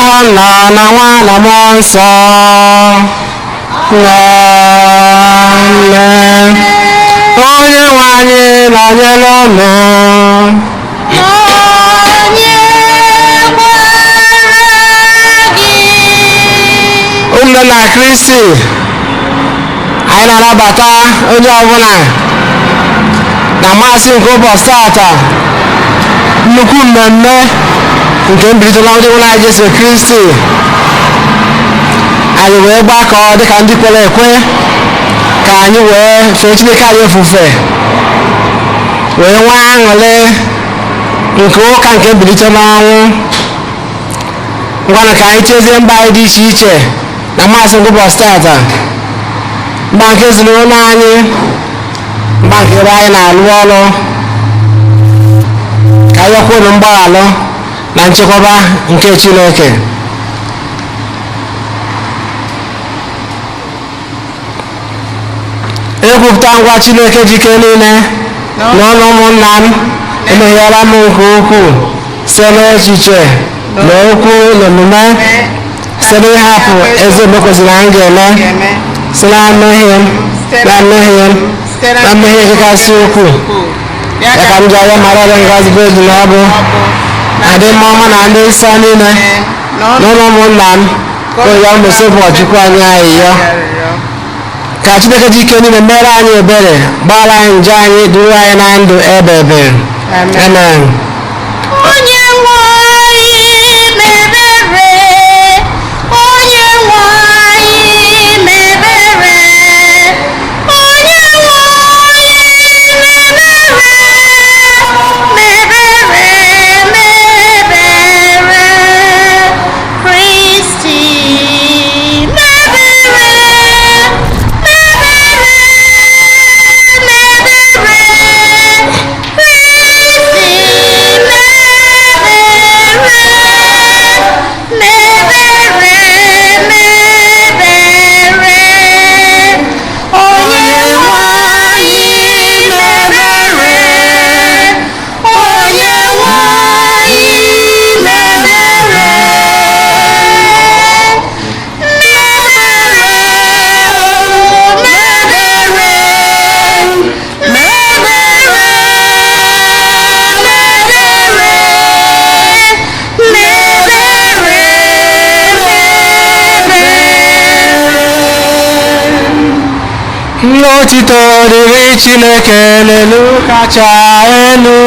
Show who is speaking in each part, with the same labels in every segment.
Speaker 1: nna na nwa na mmụọ nsọ onye nwe anyị nọnyere unu ụmụnne na Kristi anyị na-anabata onye ọbụla na mmasị nke ụbọchị tata nnukwu mmemme nke mbilite n'ọnwụ onye anyị Jesu Kristi. Anyị wee gbakọọ dịka ndị kwere ekwe ka anyị wee fee Chineke anyị ofufe wee nwee aṅụrị nke ụka nke mbilite n'ọnwụ. Ngwanụ ka anyị chezie mba anyị dị iche iche na mmasị nke ụbọchị tata, mba nke ezinụlọ anyị, mba nke ebe anyị na-alụ ọrụ, ka anyị kwụrụ mgbaghalụ na nchekwaba nke Chineke. Ekwupụta ngwa Chineke jike niile n'ọnụ ụmụnna m emegheela m nke ukwuu site n'echiche na okwu na omume, site n'ịhapụ ezi omume kwesịrị anyị ga-eme, site na mmehie nke kasị ukwuu. Ya ka m ji anya mara ọrụ ngozi bụ eji na ọbụ adị mma ọma na ndị nsọ niile n'ụlọ ụmụnna m onye ọmụsị ụbọchukwu anyị ayịyọ. Ka Chineke ji ike niile mere anyị ebere, gbaara anyị njọ anyị, duru anyị na ndụ ebe ebe. Amen.
Speaker 2: Onye nwe anyị mebere, onye nwe anyị mebere, onye nwe anyị mebere, Kristi
Speaker 1: Otito dịrị Chineke n'elu kacha elu.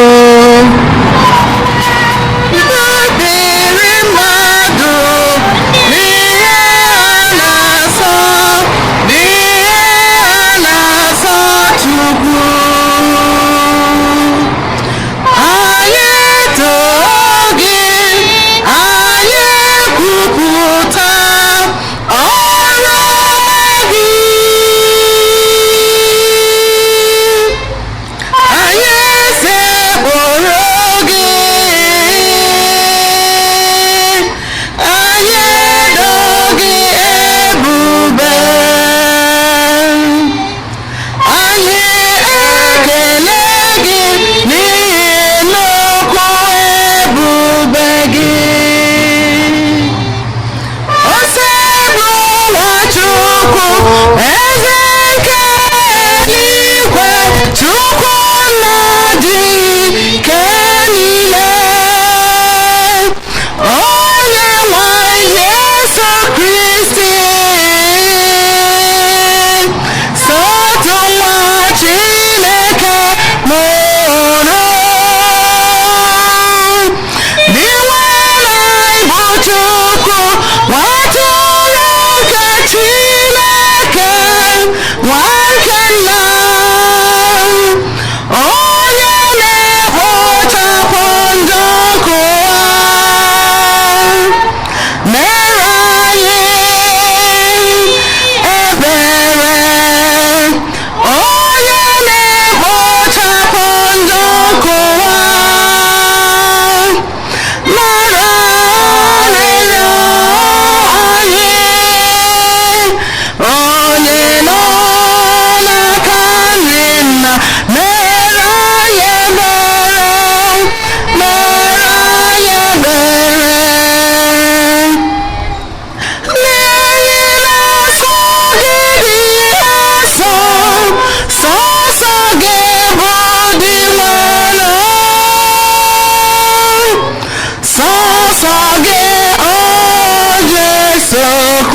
Speaker 2: mere anyị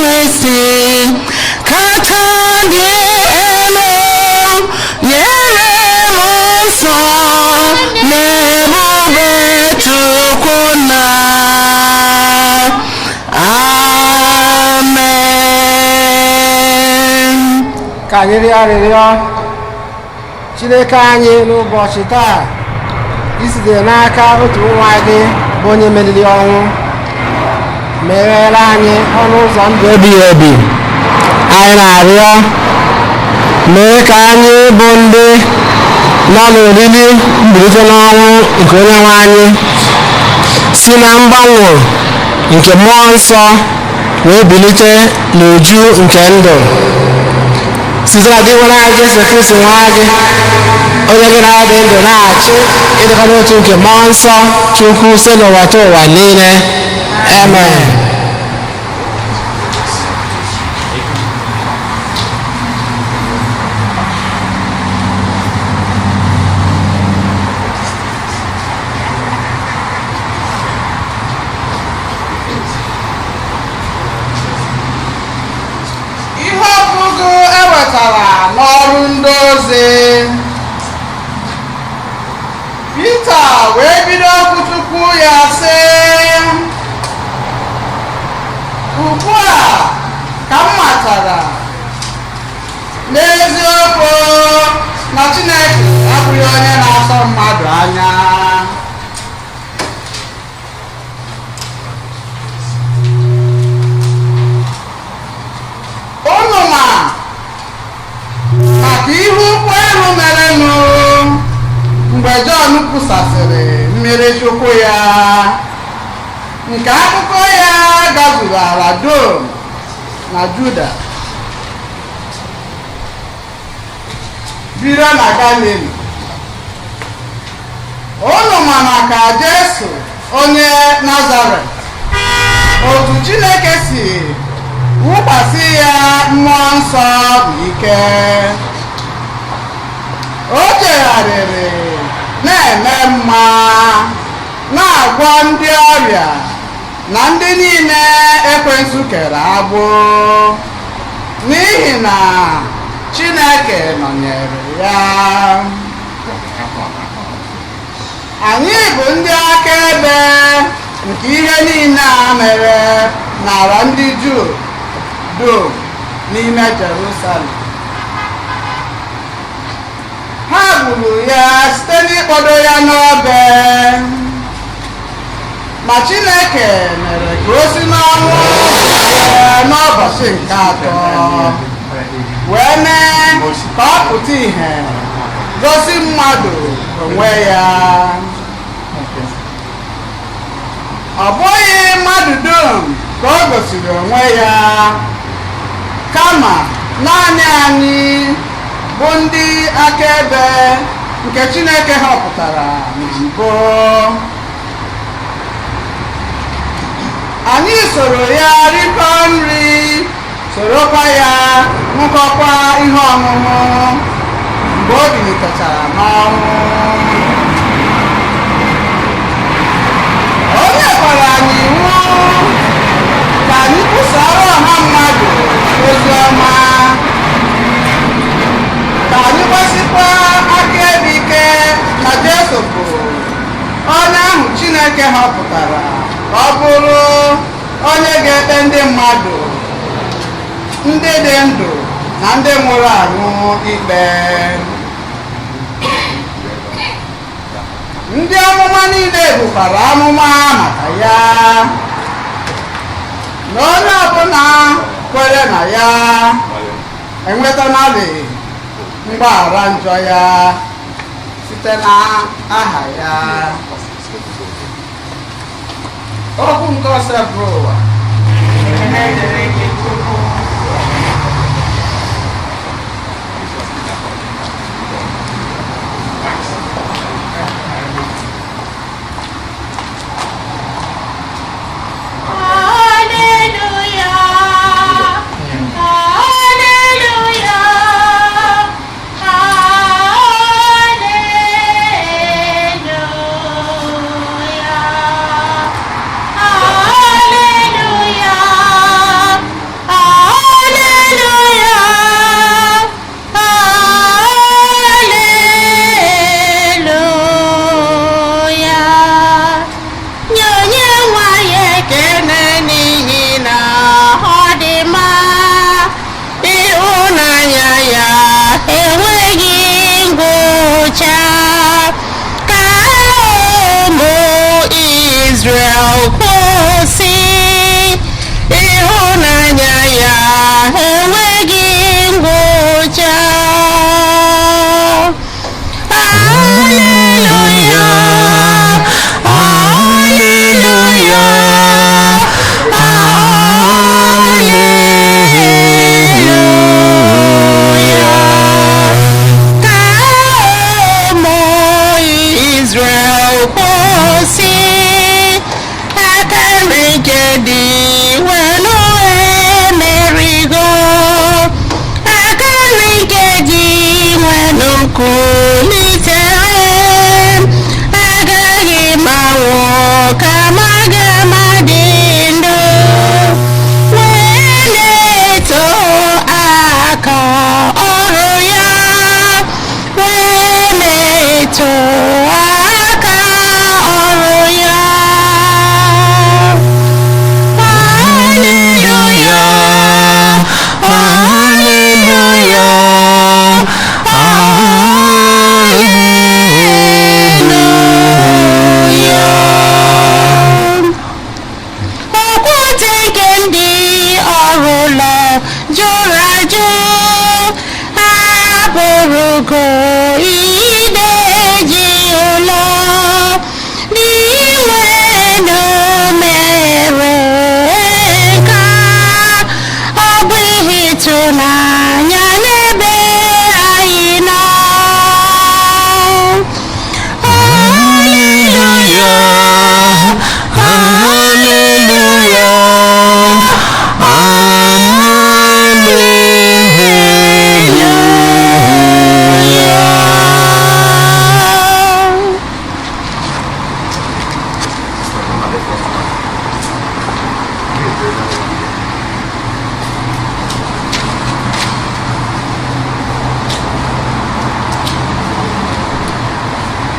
Speaker 1: Kristi kacha dị elu nyere m nsọ n'ebube Chukwu na amen. Ka anyị rịọ arịrịọ Chineke anyị n'ụbọchị taa isite n'aka otu nwa gị bụ onye meriri ọnwụ meghere anyị ọnụ ụzọ ndụ ebighị ebi. Anyị na-arịọ mee ka anyị bụ ndị nọ n'oriri mbilite n'ọnwụ nke Onyenwe anyị si na mgbanwe nke mmụọ nsọ wee bilite n'uju nke ndụ site na gị nwere anyị Jesu Kristi nwa gị onye gị na-adị ndụ na-achị ịdịkọ n'otu nke mmụọ nsọ Chukwu site n'ụwa ta ụwa niile. Amen.
Speaker 2: N'ọrụ ndị ozi Pita wee bido okwuchukwu ya sị, ugbu a ka m matara n'eziokwu na Chineke abụghị onye na-atọ mmadụ anya. Maka ihe ukwu ahụ merenụ mgbe Jọn kwusasịrị mmiri chukwu ya, nke akụkọ ya gazuru ala dum na Juda bido na Galili. Unu ma maka Jesu onye Nazaret, otu Chineke si wụkwasị ya mmụọ nsọ bụ ike. O jegharịrị na-eme mma na-agwọ ndị ọrịa na ndị niile ekwensu kere agbụ, n'ihi na Chineke nọnyere ya. Anyị bụ ndị akaebe nke ihe niile a mere n'ala ndị Juu dum n'ime Jerusalem. Ha gburu ya site n'ịkpọdo ya n'obe, ma Chineke mere ka o si n'ọnwụ n'ụbọchị nke atọ wee mee ka ọ pụta ìhè gosi mmadụ onwe ya. Ọ bụghị mmadụ dum ka o gosiri onwe ya, kama naanị anyị bụ ndị akaebe nke Chineke họpụtara n'mbụ. Anyị soro ya rikọ nri, sorokwa ya ṅụkọkwa ihe ọṅụṅụ mgbe o bilitechara n'ọnwụ. O nyekwara anyị iwu ka anyị kwusara ọha mmadụ ozi ọma, ka anyị gbasikwa akaebe ike na Jesu bụ onye ahụ Chineke họpụtara ka ọ bụrụ onye ga-ekpe ndị mmadụ, ndị dị ndụ na ndị nwụrụ anwụ ikpe. Ndị amụma niile bukwara amụma maka ya, na onye ọbụla kwere na ya enwetanarị mgbaghara njọ ya site n'aha ya. Okwu nke ose bụ ụwa.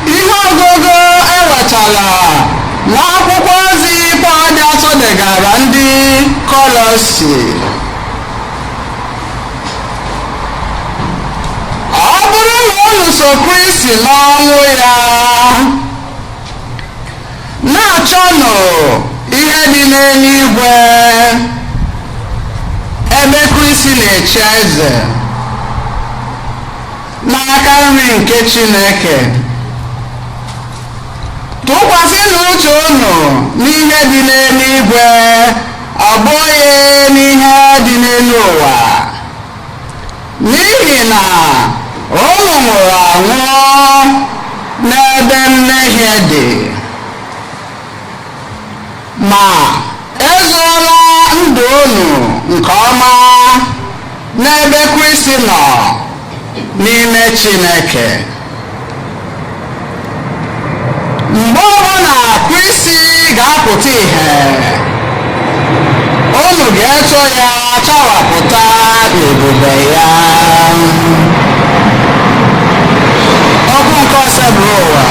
Speaker 2: ihe ọgụgụ ewetara n'akwụkwọ ozi Pọl Asọ degara ndị Kọlọsi. Ọ bụrụ na unu so Kristi n'ọnwụ ya, na-achọnụ ihe dị n'eluigwe ebe Kristi na-echi eze n'aka nri nke Chineke. Tụkwasịnụ uche unu n'ihe dị n'eluigwe, ọ bụghị n'ihe dị n'elu ụwa, n'ihi na unu nwụrụ anwụ n'ebe mmehie dị, ma ezoola ndụ unu nke ọma n'ebe Kristi nọ n'ime Chineke. Mgbe ọbụla Kristi ga-apụta ìhè, unu ga-eso ya chawapụta ebube ya. Okwu nke ose bụ ụwa.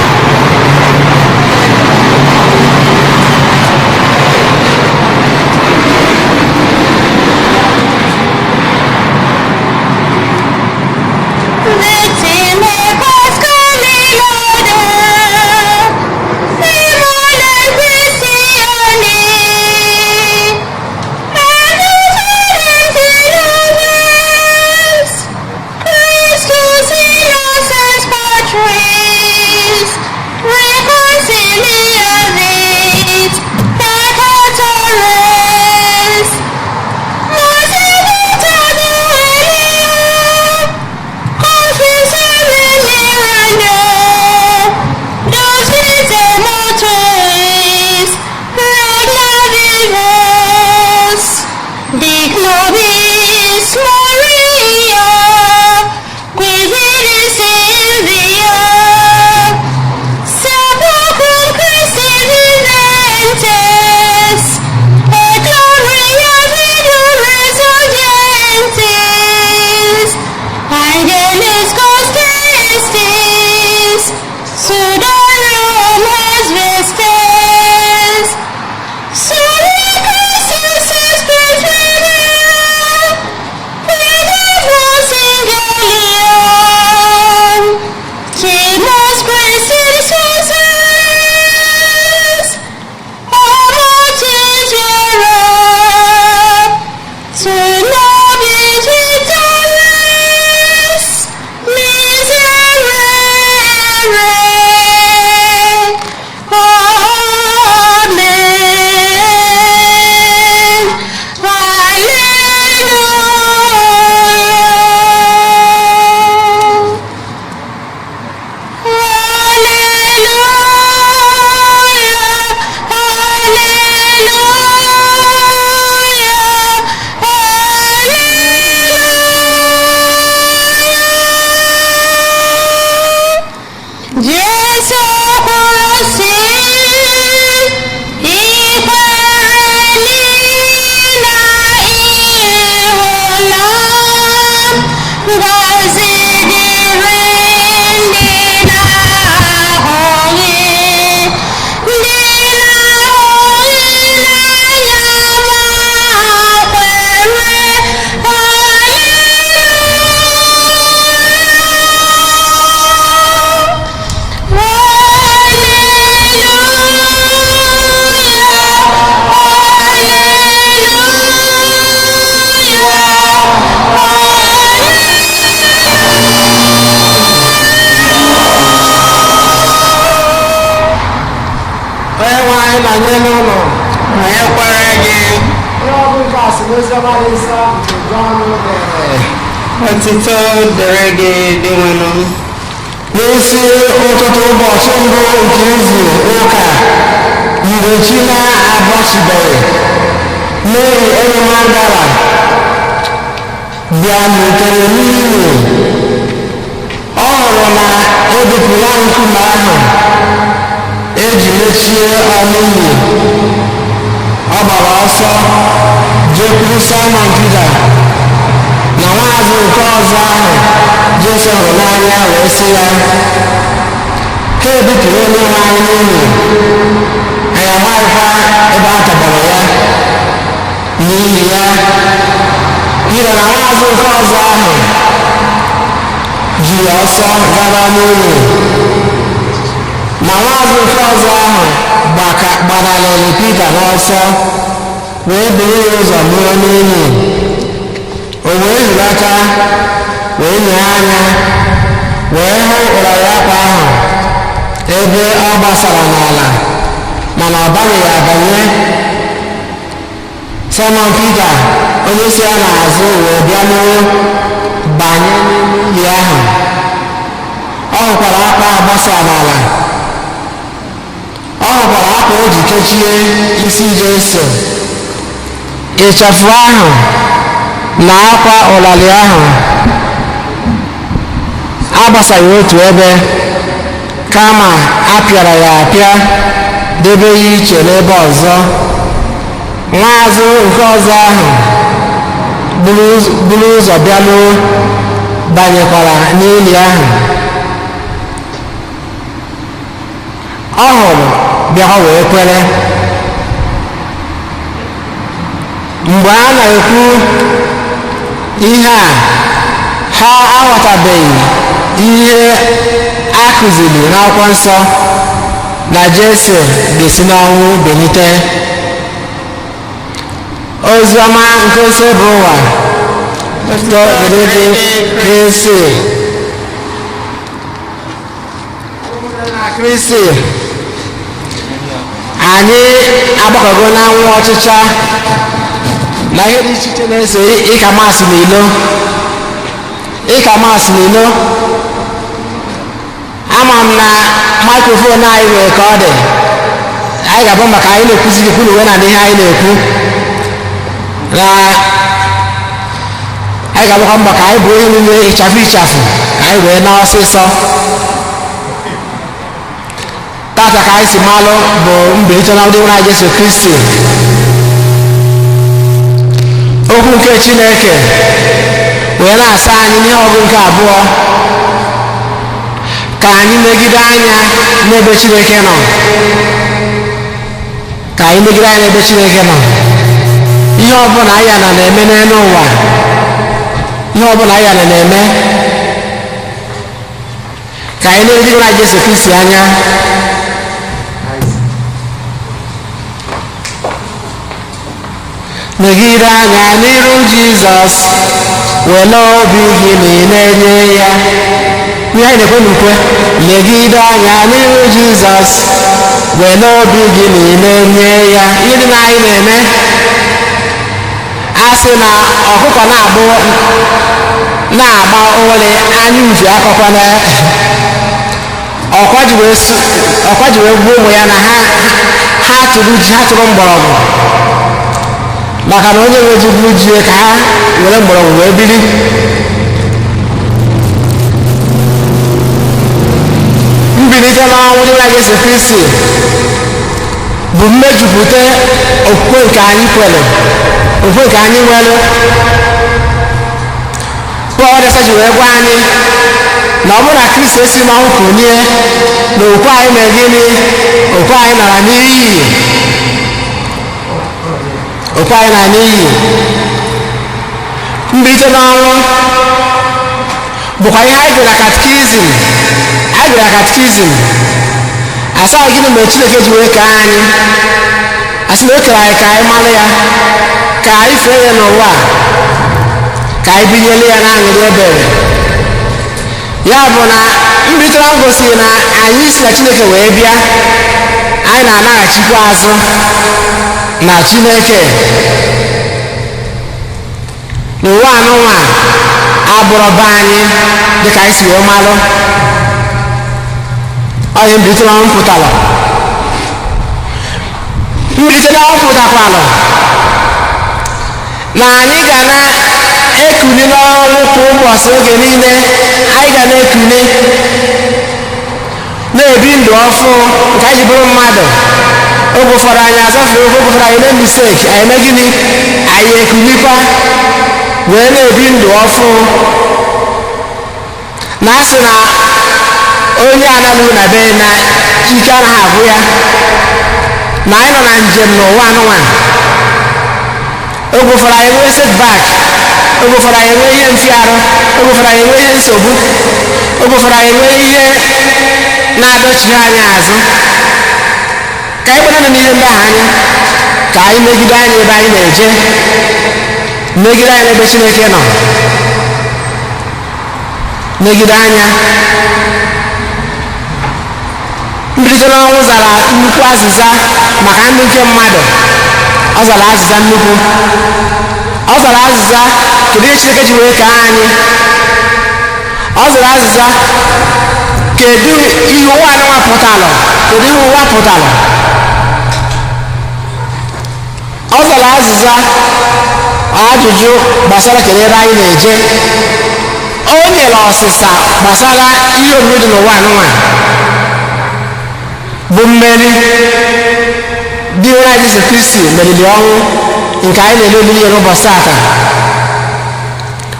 Speaker 1: Otito dịrị gị dị nwenụ.
Speaker 3: N'isi ụtụtụ ụbọchị mbụ nke izu ụka, mgbe chi na-abọchibeghị, Mary onye Magdala bịarutere n'ili. Ọ hụrụ na ebupụla nkume ahụ eji mechie ọnụ ili. Ọ ọ gbara ọsọ jekwuru Simon Pita na nwaazụ nke ọzọ ahụ Jesu hụrụ n'anya wee sị ya, ha ebupụrụ onye nwe anyị n'ụlọ, anyị amaghịkwa ebe a tọgbọrọ ya. N'ihi ya, Pita na nwaazụ nke ọzọ ahụ jiri ọsọ gaba n'ụlọ, ma nwaazụ nke ọzọ ahụ gbanarịrị Pita n'ọsọ wee buru ya ụzọ bụrụ n'enyi. O wee hulata wee nye anya wee hụ ụrara akwa ahụ ebe ọ gbasara n'ala, mana ọ banyeghị abanye. Simon Pita onye si ya n'azụ wee bịa n'ụlọ banye n'ili ahụ. Ọ hụkwara akwa agbasa n'ala, ọ hụkwara akwa o ji kechie isi Jesu. Ịchafụ ahụ na akwa ụlalị ahụ agbasaghị otu ebe, kama a pịara ya apịa debe ya iche n'ebe ọzọ. Nwaazụ nke ọzọ ahụ buru ụzọ bịaruo banyekwara n'ili ahụ. Ọ hụrụ bịakwa wee kwere. Mgbe a na-ekwu ihe a, ha aghọtabeghị ihe a kụziri n'akwụkwọ nsọ na Jesu ga-esi n'ọnwụ bilite. Oziọma nke ose bụ ụwa Kristi, anyị agbakọgo na nwa ọchịcha na ihe dị iche iche na-eso ịka masị n'ilo. Ama m na maikrofon anyị nwere ka ọ dị, anyị ga-abụ maka anyị na-ekwuzi ikwu na uwe na ihe anyị na-ekwu, na anyị ga-agbakọ mbọ ka anyị bụ ihe niile ịchafụ ka anyị wee na ọsịsọ. Tata ka anyị si malụ bụ mbilite na ndị nwere anyị Jesu Kristi. Okwu nke Chineke wee na-asa anyị n'ihe ọgụ nke abụọ, ka anyị megide anya n'ebe Chineke nọ. Ihe ọbụla anyị na-eme n'elu ụwa, ihe ọbụla anyị na-eme, ka anyị na-egide na Jesu Kristi anya. Megide anya n'iru Jizọs, were obi gị niile nye ya. Ihe anyị na-ekwe n'ukwe, legide anya n'iru Jizọs, were obi gị niile nye ya. Ihe dị na anyị na-eme, a sị na ọkụkọ na-agba ụlị anya uvi akọkwana, ọkwa ji wee gbuo ụmụ ya na ha tụrụ mgbọrọgwụ, maka na onye nwe ji bụrụ ji ka ha were mgbọrọgwụ wee biri. Mbilite n'ọnwụ dị na Jesu Kristi bụ mmejupụta okwukwe nke anyị kwere, okwukwe nke anyị nwere. Pọl ji wee gwa anyị na ọ bụrụ na Kristi esi n'ọnwụ kunie, na okwukwe anyị mere gịnị? Okwukwe anyị nara n'iyi. Mbilite n'ọnwụ bụkwa ihe anyị gụrụ na katikizim. Asaghị gịnị mere Chineke ji wee kee anyị? Asị na o kere anyị ka anyị mara ya, ka anyị fee ya n'ụwa, ka anyị binyere ya n'aṅụrị ebere. Ya bụ na mbilite n'ọnwụ gosiri na anyị si na Chineke wee bịa, anyị na-anaghachikwa azụ na Chineke. N'ụwa anụnwa abụrụ be anyị dịka anyị si wee malụ. Onye mbilite n'ọnwụ pụtara. Mbilite n'ọnwụ pụtakwalụ na anyị ga na-ekuli n'ọnwụ kwa ụbọchị, oge niile anyị ga na-ekuli, na-ebi ndụ ọfụ nke anyị ji bụrụ mmadụ. oge ụfọdụ anyị azafere oge ụfọdụ anyị mee misteki anyị mee gịnị anyị ekulikwa wee na-ebi ndụ ọfụ na asị na onye anaghị na be na ike anaghị agwụ ya na anyị nọ na njem n'ụwa anụnwa oge ụfọdụ anyị nwee setbak oge ụfọdụ anyị nwee ihe mfiarụ oge ụfọdụ anyị nwee ihe nsogbu oge ụfọdụ anyị nwee ihe na-adọchigha anyị azụ ka anyị gbana n'ihe ndị ahụ anya ka anyị megide anyị ebe anyị na-eje megide anyị ebe Chineke nọ megide anya mbilite n'ọnwụ zara nnukwu azịza maka ndị nke mmadụ ọ zara azịza nnukwu ọ zara azịza kedu ihe Chineke ji wee kee anyị ọ zara azịza kedu ihe ụwa anụnwa pụtalụ kedu ihe ụwa pụtalụ ọ zara azịza ajụjụ gbasara kedu ebe anyị na-eje o nyere ọsịsa gbasara ihe omume dị n'ụwa anụnwa bụ mmeri dị nwa Jesu Kristi meriri ọnwụ nke anyị na-ele olili n'ụbọchị taa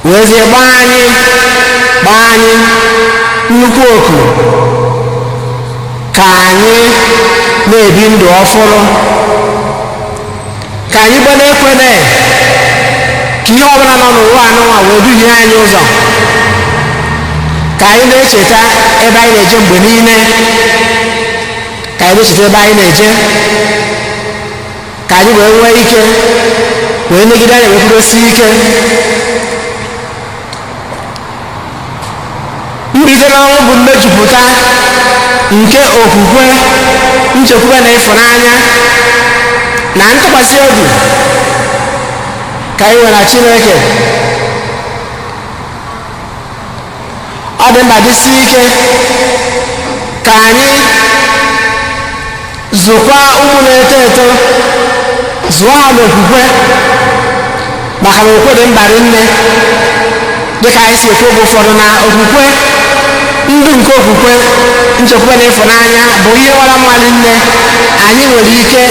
Speaker 3: wezie gbaa anyị nnukwu oku ka anyị na-ebi ndụ ọfụrụ ka anyị gbana ekwene ka ihe ọbụla nọ n'ụwa anụnwa wee duhie anyị ụzọ ka anyị na-echeta ebe anyị na-eje mgbe niile ka anyị na-echeta ebe anyị na-eje ka anyị wee nwee ike wee negide anya wee kwudosi ike mbilite n'ọnwụ bụ mmejupụta nke okwukwe nchekwube na ịfụnanya na ntụkwasị obi ka anyị nwere na Chineke ọ dị mkpa dịsi ike ka anyị zụkwa ụmụ na-eto eto zụọ ha n'okwukwe maka na okwukwe dị mkpa nne dịka anyị si ekwu oge ụfọdụ na okwukwe ndụ nke okwukwe nchekwube na ịfụnanya bụ ihe nwara mmadụ nne anyị nwere ike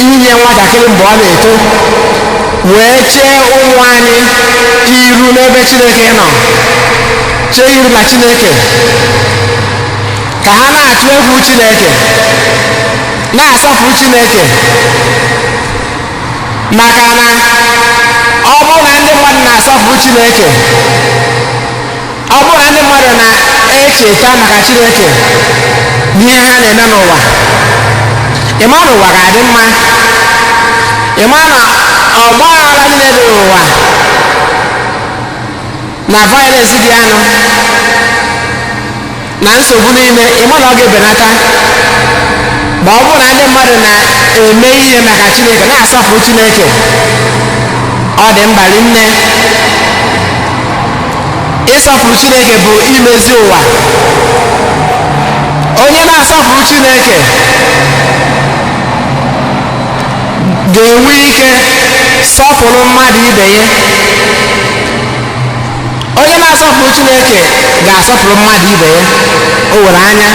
Speaker 3: inye nwatakịrị mgbe ọ na-eto wee chee ụmụ anyị iru n'ebe Chineke nọ chee iru na Chineke ka ha na-atụ egwu Chineke na-asọpụrụ Chineke maka na ọ bụrụ na ndị mmadụ na-asọpụrụ Chineke ọ bụrụ na ndị mmadụ na-echeta maka Chineke n'ihe ha na-eme n'ụwa ịma na ụwa ga-adị mma ịma na ọgba aghara niile dị n'ụwa na violence dị anụ na nsogbu niile ịma na ọ ga-ebenata ma ọ bụrụ na ndị mmadụ na-eme ihe maka Chineke na-asọpụrụ Chineke ọ dị mkpa nne ịsọpụrụ Chineke bụ imezi ụwa onye na-asọpụrụ Chineke ga-enwe ike sọpụrụ mmadụ ibe ya onye na-asọpụrụ Chineke ga-asọpụrụ mmadụ ibe ya o were anya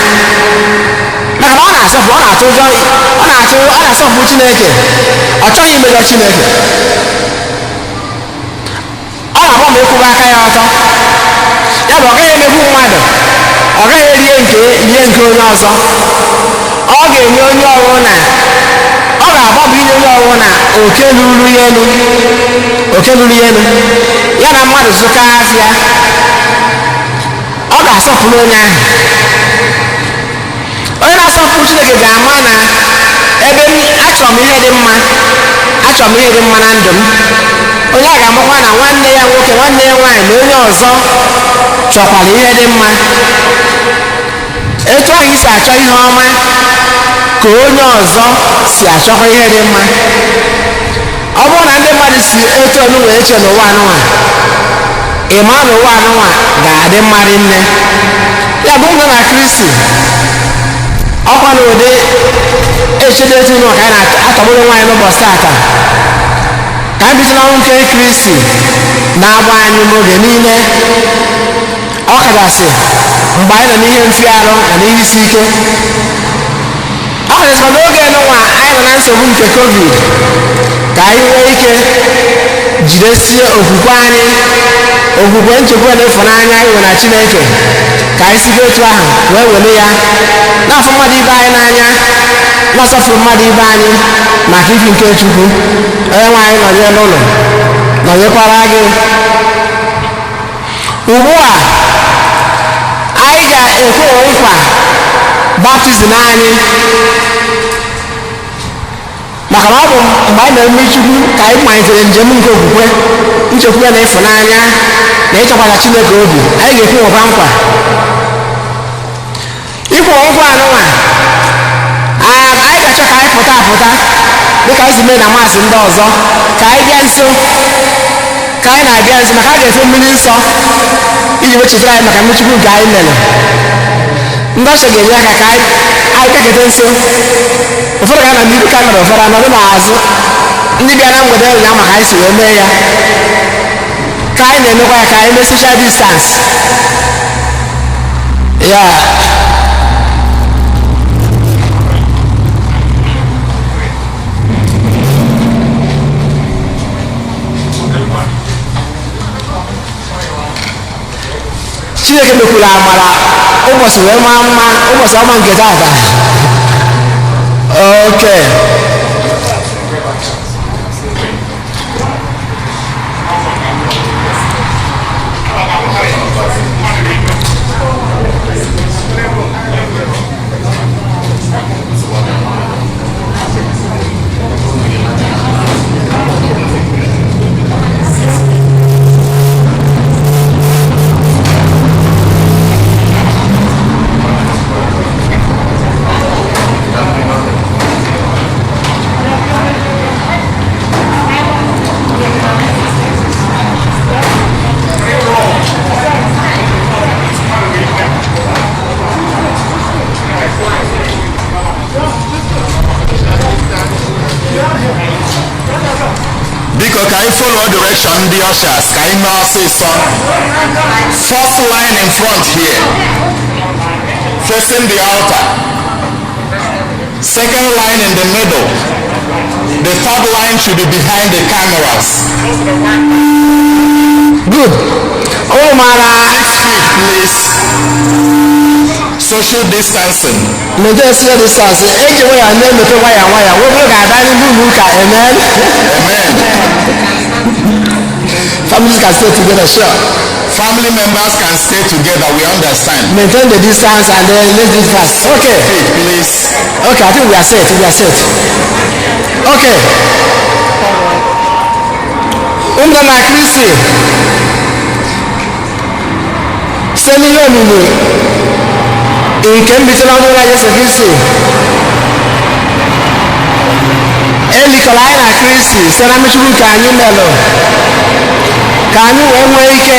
Speaker 3: maka na ọ na-asọpụrụ ọ na-atụ ụjọ ọ na-asọpụrụ Chineke ọ chọghị imejọ Chineke ọ na-agba ma ịkwụba aka ya ọtọ ya bụ ọ gaghị emegbu mmadụ ọ gaghị rie nke onye ọzọ ọ ga-enye onye ọwụ na ọ ga-agbabụ inye onye ọwụ na oke luru ya elu ya na mmadụ zụka afịa ọ ga-asọpụrụ onye ahụ onye na-asọpụrụ Chineke ga-ama na ebe achọrọ m ihe dị mma na ndụ m onye a ga-amakwa na nwanne ya nwoke nwanne ya nwaanyị na onye ọzọ chọkwara ihe dị mma etu ahụ isi achọ ihe ọma ka onye ọzọ si achọkwa ihe dị mma ọ bụrụ na ndị mmadụ si etu ọnụ wee che n'ụwa anụnwa ịma na ụwa anụnwa ga-adị mmadụ nne ya bụ ụlọ na Kristi ọkwa na ụdị echedetu ụlọ ka anyị na-atọgburu nwaanyị n'ụbọchị tata ka anyị bite n'ọnwụ nke Kristi na-agba anyị n'oge niile ọ kachasị mgbe anyị nọ n'ihe mfiarụ na n'ihe isi ike ọ dịzikwa n'oge n'ụwa anyị nọ na nsogbu nke covid ka anyị nwee ike jidesie okwukwe anyị, okwukwe nchekwa na ịfụnanya anyị nwere na Chineke, ka anyị si otu ahụ wee were ya n'afọ mmadụ ibe anyị n'anya, na-asọpụrụ mmadụ ibe anyị maka ifi nke Chukwu. Onye nwe anyị nọnyere n'ụlọ, nọnyekwara gị. Ugbu a anyị ga-ekwe nkwa baptizim anyị, maka na ọ bụ mgbe anyị na-eme Chukwu ka anyị malitere njem nke okwukwe, nchekwube na ịfụnanya na ịchọkwara Chineke obi. Anyị ga-ekwe nwekwa nkwa. Ikwe nkwa anụnwa anyị ga-achọ ka anyị pụta apụta dịka anyị si mee na maasị ndị ọzọ, ka anyị bịa nso, ka anyị na-abịa nso, maka a ga-efe mmiri nsọ iji wechetara anyị maka mmechukwu nke anyị mere. Ndị ọcha ga-enye aka ka anyị keketa nso. Ụfọdụ ga na n'iru kamera, ụfọdụ anọdụ n'azụ. Ndị bịa na mgbede ụnyaahụ maka anyị si wee mee ya, ka anyị na-emekwa ya ka anyị mee social distance ya. Chineke mekwuru amara ụbọchị wee maa mma, ụbọchị ọma nke tata. Okay.
Speaker 4: Can I follow direction the ushers? Can I now say so? First line in front here, facing the altar. Second line in the middle. The third line should be behind the cameras.
Speaker 3: Good. Oh, Mara.
Speaker 4: 6 feet, please. Social distancing.
Speaker 3: Maintain social distancing. Anyway, I know the wire. We're going to amen.
Speaker 4: Amen.
Speaker 3: Families can stay together, sure.
Speaker 4: Family members can stay together, we understand.
Speaker 3: Maintain the distance and then let's do it fast. Okay.
Speaker 4: Feet, please.
Speaker 3: Okay, I think we are set. Okay. Umdana Kristi. Seni yomini. Nke mbitela ọdụla Yesu Kristi. Elikọla anyị na Kristi site na mmechukwu ka anyị melụ, ka anyị wee nwee ike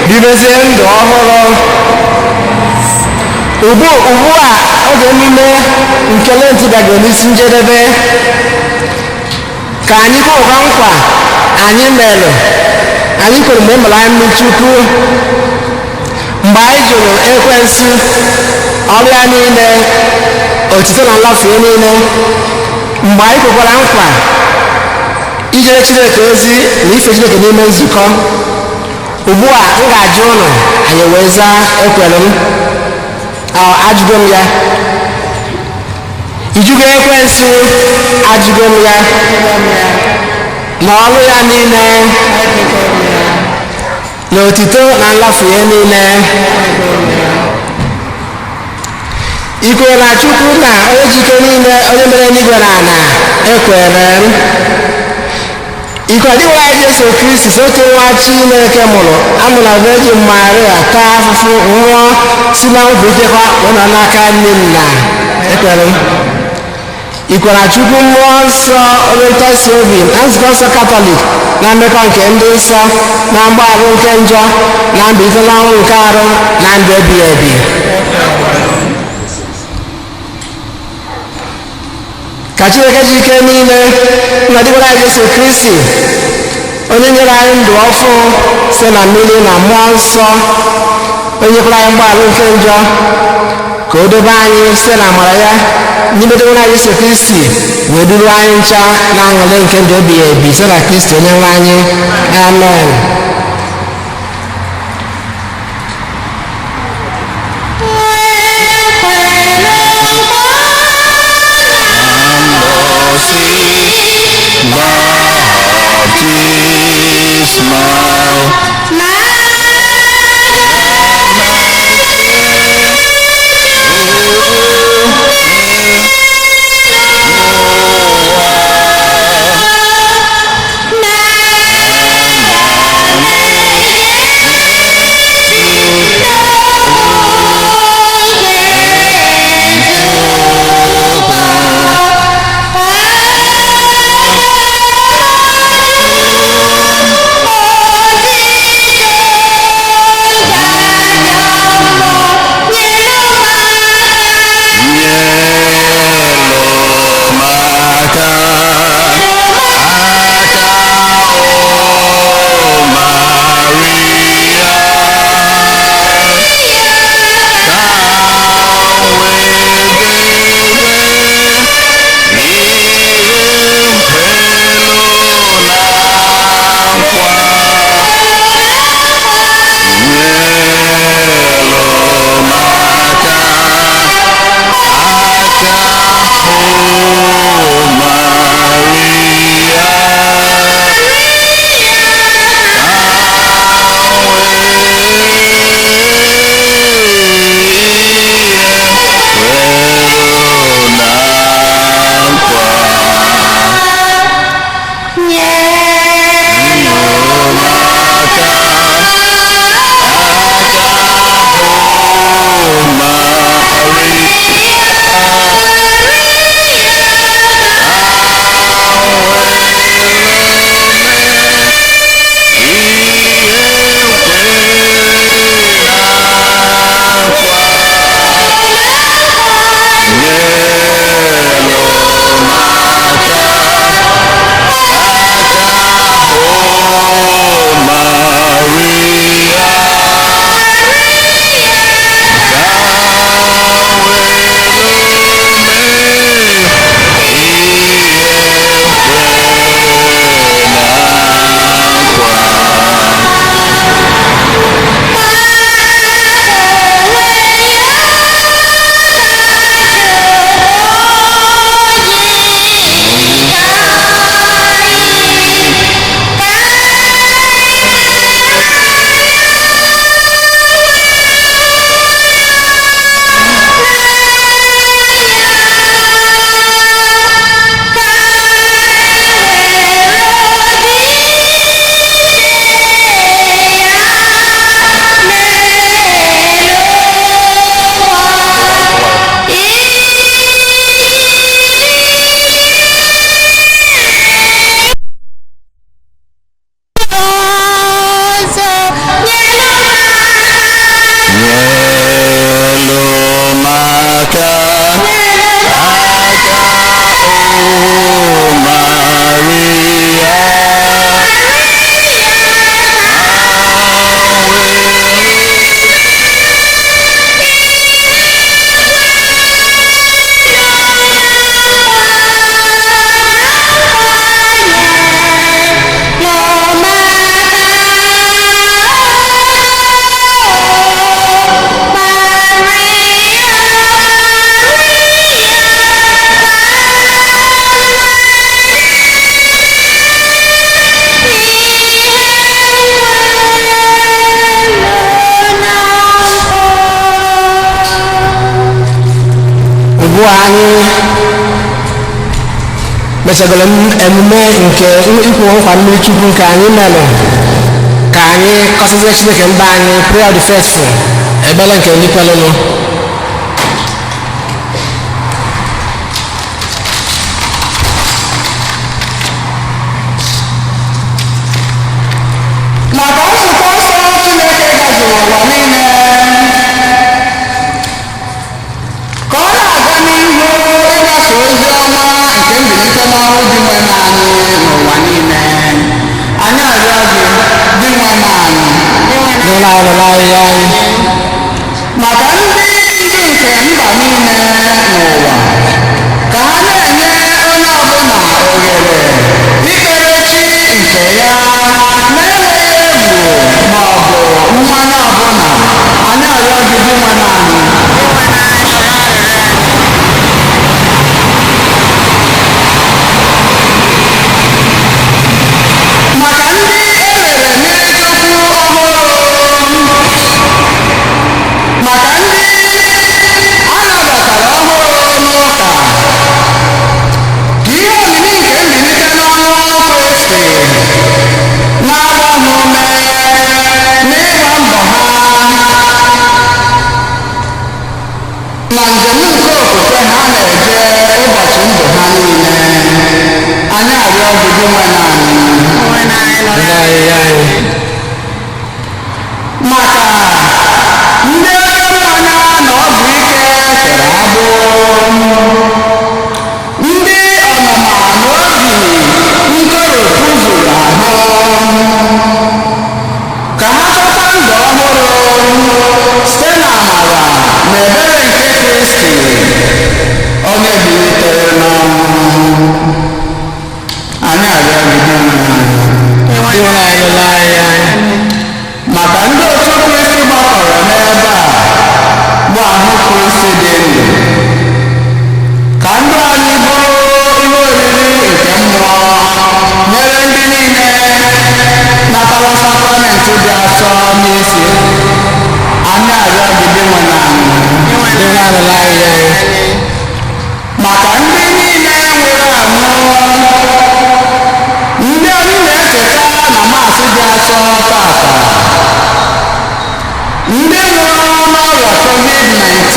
Speaker 3: bibezie ndụ ọhụrụ. Ugbu a oge emume nke Lent bịago n'isi njedebe, ka anyị kwekwa nkwa anyị melụ, anyị kwere mgbe emere anyị mmechukwu, mgbe anyị jụrụ ekwensu ọrịa niile, otito na nlafie niile, mgbe anyị kwekwara nkwa ijere Chineke ozi na ife Chineke n'ime nzukọ. Ugbu a m ga-ajụ ụnụ, anyị wee zaa ekwere m, ajụgo m ya. Ijugo ekwensu, ajụgo m ya, na ọrụ ya niile, na otito na nlafie niile. Ikwere na Chukwu na onye jike niile, onye mere n'igwe na ala, ekwere m. Ikwere dịwara anyị Jesu Kristi, otu nwa Chineke mụrụ, amụrụ na Virgin Maria, taa afụfụ, nwụọ, si na nkwa wee nọ n'aka nne nna, ekwere m. Ikwere na Chukwu mmụọ nsọ, onye ntasi obi, na nzukọ nsọ Katọlik, na mmekọ nke ndị nsọ, na mgbaghara nke njọ, na mbilite n'ọnwụ nke arụ, na ndụ ebighị ebi. Ka Chineke ji ike niile na dịbara anyị Jesu Kristi, onye nyere anyị ndụ ọfụ site na mmiri na mmụọ nsọ, onye kwere anyị mgbaghara nke njọ, ka o dobe anyị site na amara ya n'ime Onyenwe anyị Jesu Kristi wee duru anyị ncha na aṅụrị nke ndụ ebighị ebi site na Kristi Onyenwe anyị. Amen. mechagoro emume nke ikwu nkwa mmiri Chukwu nke anyị mere ka anyị kọsazie Chineke mba anyị prayer of the faithful ebele nke ndị kwelụnụ.
Speaker 2: maka nzukọ nsọ Chineke gaziri ụwa niile ka ọ na-aga n'ihu ịgbasa ozi ọma nke mbilite n'ọnwụ dị nwe anyị n'ụwa niile. Anyị arịọ gị dị nwe anyị maka ndị nke mba nke ya na-enweghị egwu ma ọ bụ mmanya ọbụla. Anyị arịọ gị gị nwe naanị. Maka ndị elere n'eziokwu ọhụrụ, maka ndị anabatara ọhụrụ n'ụka, ka ihe omimi nke mbilite n'ọnwụ Kristi na-agba ha ume n'ịgba mbọ ha na njem nke okwukwe ha na-eje ụbọchị ndụ ha niile. Anyị arịọ gị gị nwe naanị. Maka ndị oke mmanya na ọgwụ ike kere agbụ, ndị ọnụma n'obi nkoropụ zuru ahụ, ka ha chọta ndụ ọhụrụ site n'amara na ebere nke Kristi onye bilitere n'ọnwụ. Anyị arịọ gị gị nwe naanị. Maka ndị otu Kristi gbakọrọ n'ebe a bụ ahụ Kristi dị ndụ, ka ndụ anyị bụrụ ihe oriri nke mmụọ nyere ndị niile natara sakramenti dị asọ n'isi. Anyị arịọ gị gị nwe naanị. Maka ndị niile nwụrụ anwụ, ndị anyị na-echeta na maasị dị asọ tata, ndị nwụrụ n'ọrịa COVID-19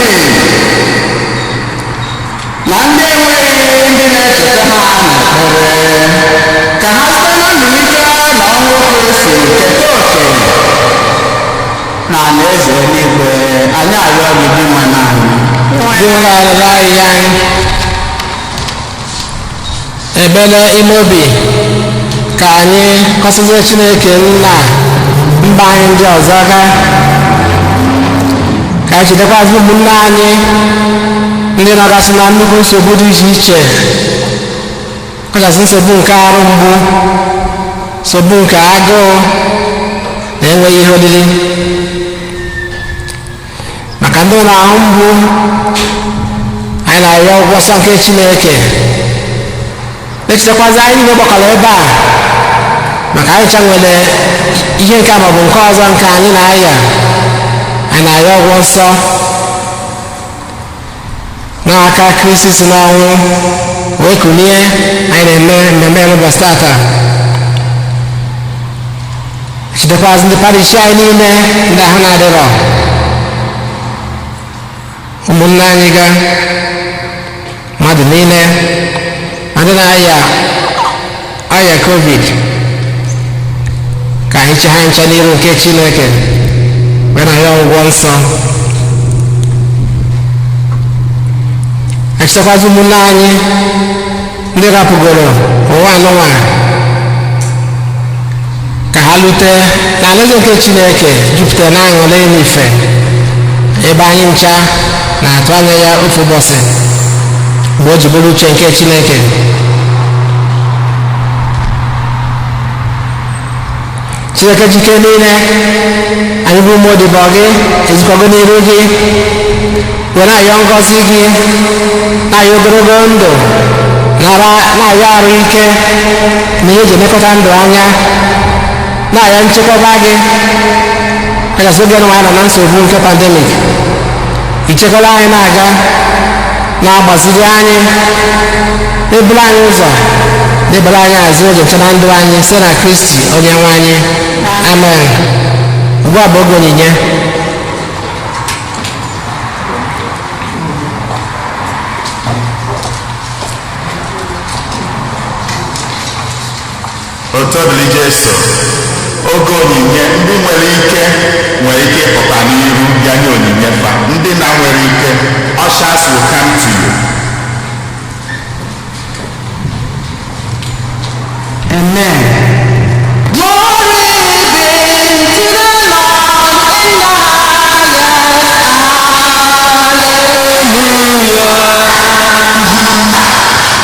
Speaker 2: na ndị enweghị ndị na-echeta ha n'ekpere, ka ha site na mbilite na ọnwụ Kristi keta oke na alaeze eluigwe. Anyị arịọ gị gị nwe naanị.
Speaker 3: Ebele ime obi ka anyị kọsịzie Chineke nna mba anyị ndị ọzọ aka, ka anyị chetakwazi ụmụnne anyị ndị nọgasị na nnukwu nsogbu dị iche iche, kachasị nsogbu nke arụ mgbu, nsogbu nke agụụ na enweghị ihe oriri. Maka ndị na-ahụ mgbu, anyị na-arịọ ụgwọ nsọ nke Chineke. Echetakwazi anyị niile gbakọrọ ebe a, maka anyị cha nwere ihe nke maọbụ nke ọzọ nke anyị na-aya. Anyị na-arịọ ụgwọ nsọ n'aka Kristi si n'ọnwụ wee kunie. Anyị na-eme mmemme ụbọchị tata. Echetakwazi ndị parish anyị niile ndị ahụ na-adịrọ, ụmụnne anyị ga mmadụ niile ndị na-aya COVID, ka anyị che ha ncha n'iru nke Chineke wee na ya ụgwọ nsọ. Echetakwazi ụmụnne anyị ndị rapụgoro ụwa anụnwa, ka ha lute n'alaeze nke Chineke jupụtara na aṅụrị na ife, ebe anyị ncha na-atụ anya ya ofu ụbọchị mgbe o ji bụrụ uche nke Chineke. Chineke jike niile, anyị bụ ụmụ odibo gị, ezikwago n'iru gị, were na-ayọ ngọzi gị, na-ayọ ogologo ndụ, na-ayọ arụ ike na ihe eji emekọta ndụ anya, na-ayọ nchekwaba gị. Kachasị oge nwa anyị nọ na nsogbu nke pandemik, ichekwala anyị na-aga, na-agbaziri anyị, eburu anyị ụzọ, debere anyị azụ oge nche na ndụ anyị site na Kristi onye nwe anyị. Amen. Ugbu a bụ oge onyinye.
Speaker 4: Otu obili Jesu, oge onyinye, ndị nwere ike ịpụta n'iru bịa nye onyinye fa. Ndị na nwere ike, ushers will come to you.
Speaker 2: Amen. Glory be to the Lord in the highest. Hallelujah.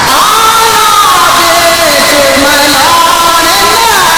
Speaker 2: All of it to my Lord in the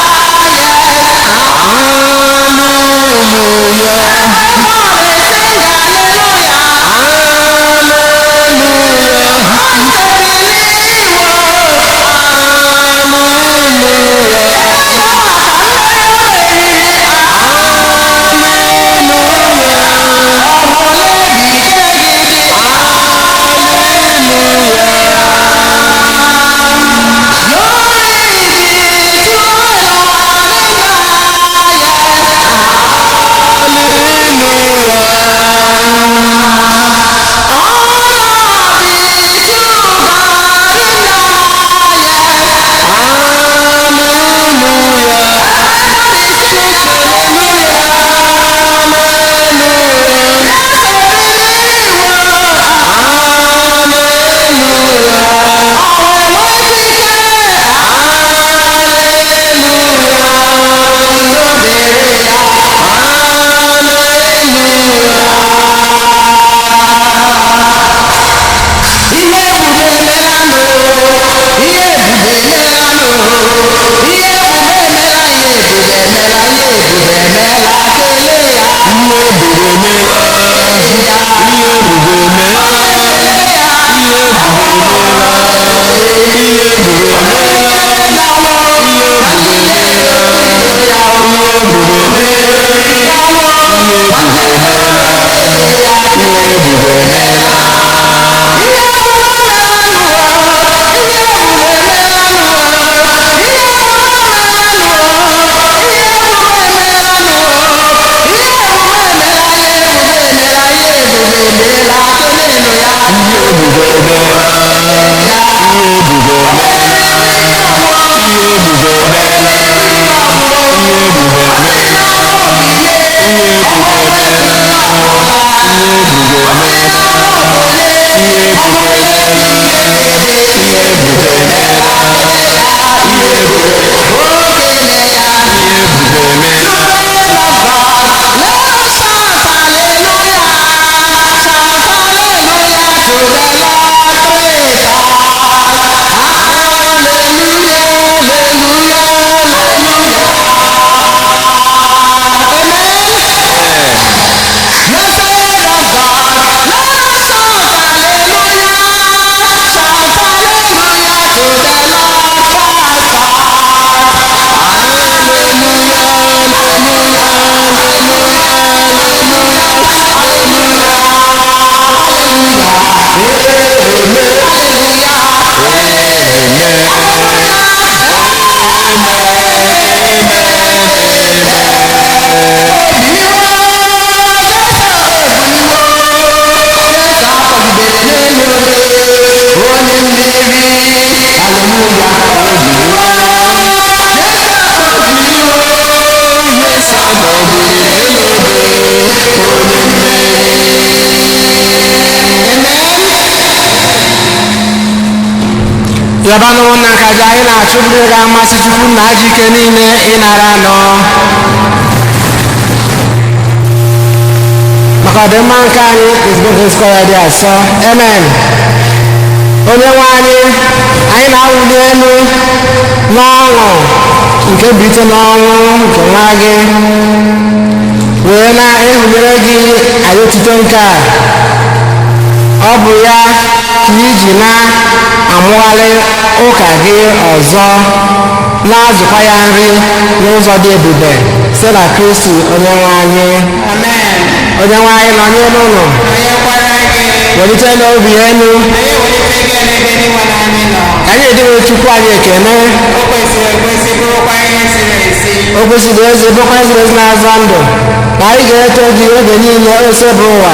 Speaker 3: aja anyị na-achụ ndị ga-amasị Chukwu na ajọ ike niile ịnara nọ maka ọdịmma nke anyị ezigbo nzukọ ya dị asọ. Amen. Onye nwe anyị na-awụli elu n'ọṅụ nke bilite n'ọnwụ nke nwa gị wee na-ehunyere gị anyị otuto nke a. Ọ bụ ya ka iji na-amụgharị ụka gị ọzọ na-azụkwa ya nri n'ụzọ dị ebube site na Kristi onye nwe anyị. Onye nwe anyị nọ n'elu ụlọ welite n'obi elu ka anyị edewe Chukwu anyị ekene. O kwesịrị ezi bụkwa eziri ezi na-azọ ndụ na anyị ga-eto gị oge niile ose bụ ụwa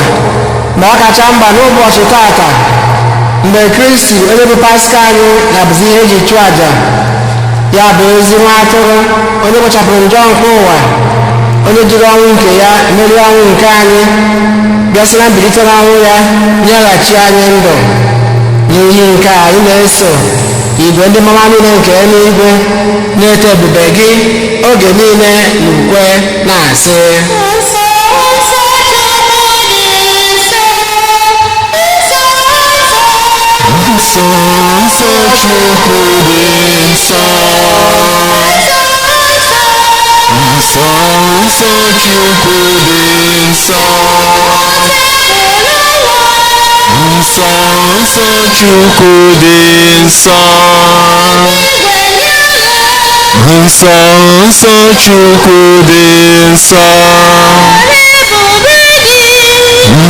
Speaker 3: ma ọ kacha mba n'ụbọchị tata mgbe Kristi onye bụ Paska anyị na-abụzi ihe eji chụọ àjà ya bụ ezi nwa atụrụ onye kpochapụrụ njọ nke ụwa, onye jiri ọnwụ nke ya merie ọnwụ nke anyị bịa sị na mbilite n'ọnwụ ya nyeghachi anyị ndụ. N'ihi nke a anyị na-eso igwe ndị mama niile nke eluigwe na-eto ebube gị oge niile n'ukwe na-asị
Speaker 1: nsọ nsọ Chukwu dị nsọ, nsọ nsọ Chukwu dị nsọ, nsọ nsọ Chukwu dị nsọ, nsọ nsọ Chukwu dị nsọ,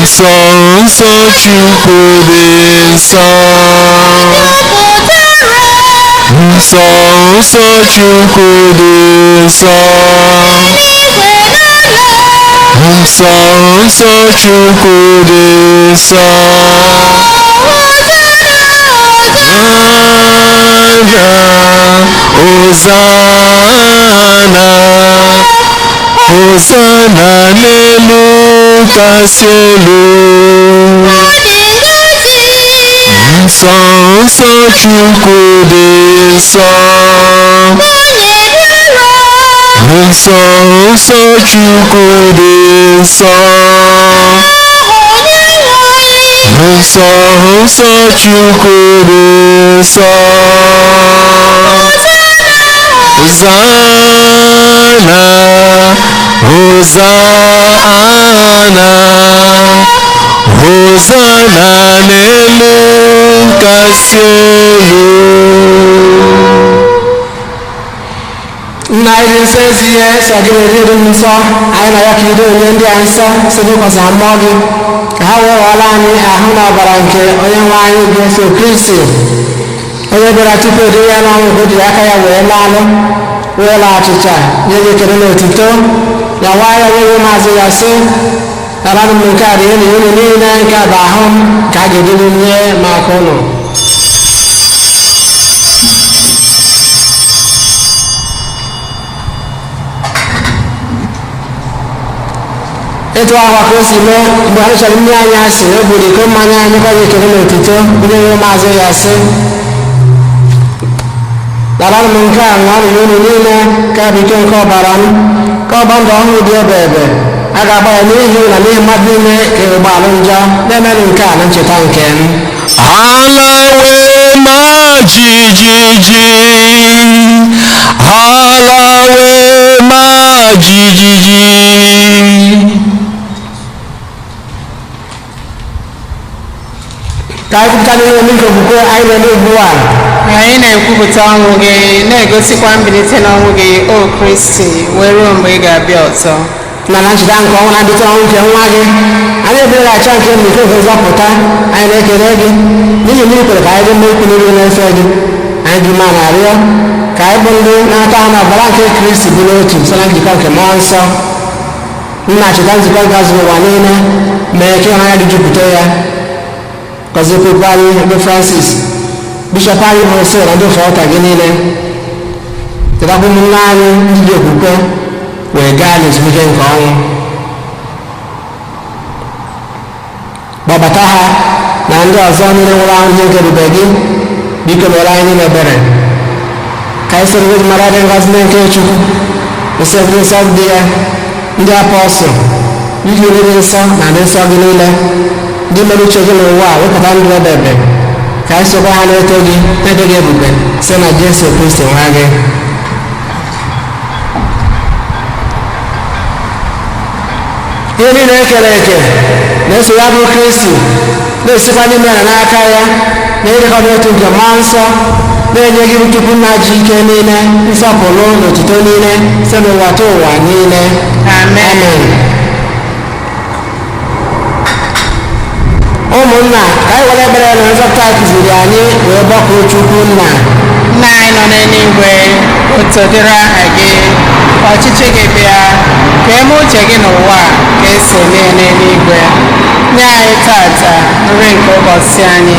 Speaker 1: nsọ nsọ Chukwu dị nsọ, nsọ nsọ Chukwu dị nsọ, nsọ nsọ Chukwu dị nsọ. Hosanna, Hosanna n'elu kasị elu. Nsọ nsọ Chukwu dị nsọ, nsọ nsọ Chukwu dị nsọ, nsọ nsọ Chukwu dị nsọ. Hosanna, Hosanna, Hosanna n'elu kasị elu.
Speaker 3: nna anyị nsọ ezi ihe so gị na-eri elu nsọ anyị na ya ka ido onye ndị a nsọ si n'ịkwasị mmụọ gị ka ha wee ghọọla anyị ahụ na ọbara nke onye nwe anyị bụ Yesu Kristi onye bịara tupu edebe ya n'ọnwụ ka o jiri aka ya wee laalụ wee laa achịcha nye gị ekele na otuto na nwa ya onye maazị ya sị alanụ m nke a dị enyi unu niile nke a bụ ahụ m ka a ga-edebe nye maka ụnụ. Etu ahụ ka o si mee mgbe ha chọrọ nne anyị asị o gburu iko mmanya anyị kwa ekele na otuto onye nwe maazị ya sị laranụ m nke a ṅụọnụ ya unu niile ka bụ ike nke ọbara m ka ọgba ndụ ọhụrụ dị ebe ebe a ga-agba ya n'ihi na n'ihi mmadụ niile ka ụgbọala njọ na-emenụ nke a na ncheta nke m.
Speaker 1: Ala wee ma jijiji, ala wee ma jijiji.
Speaker 3: Ka anyị kwupụta n'ihe omume nke okwukwe anyị na-eme ugbu a.
Speaker 2: Anyị na-ekwupụta ọnwụ gị na-egosikwa mbilite n'ọnwụ gị o Kristi wee ruo mgbe ị ga-abịa ọzọ.
Speaker 3: Na ncheta nke ọnwụ na-adịte ọnwụ nke nwa gị anyị ebelaghachi nke mmike nke nzọpụta anyị na-ekele gị n'ihi na ikwere ka anyị dị mma ikwu n'iru na-efe gị anyị dị mma na-arịọ ka anyị bụ ndị na-ata ha n'ọbara nke Kristi bụ n'otu site na njikọ nke mmụọ nsọ. Nna cheta nzukọ gazuru ụwa niile mee ka ịhụnanya gị jupụta ya. Gọzie popu anyị bụ Francis, bishọp anyị bụ Ose na ndị ofe ọka gị niile. Chetakwa ụmụnne anyị ndị dị okwukwe wee gaa n'ezumike nke ọnwụ. Gbabata ha na ndị ọzọ niile nwụrụ anwụ ihe nke ebube gị biko mere anyị niile ebere ka anyị soro gị mara dị ngọzi nke Chukwu esebiri nsọ dị ya ndị apọstụl ndị iri dị nsọ na ndị nsọ gị niile ndị mere uche gị n'ụwa wepụta ndụ ebebe ka anyị sokwa ha na-eto gị na-ede gị ebube site na Jesu Kristi nwa gị. ihe niile ekere eke na-eso ya bụ Kristi na-esikwa n'ime ya n'aka ya na ịdịkọ n'otu nke mmụọ nsọ na-enye gị Chukwu nna ji ike niile nsọpụrụ na otuto niile site n'ụwa ta ụwa niile. Amen. ụmụnna ka anyị were ebere na nzọpụta kụziri anyị wee gbakọọ Chukwu nna.
Speaker 2: Nna anyị nọ n'eluigwe, otu dịrị aha gị, ọchịchị gị bịa, ka eme uche gị n'ụwa ka esi eme n'eluigwe. Nye anyị tata nri nke ụbọchị anyị,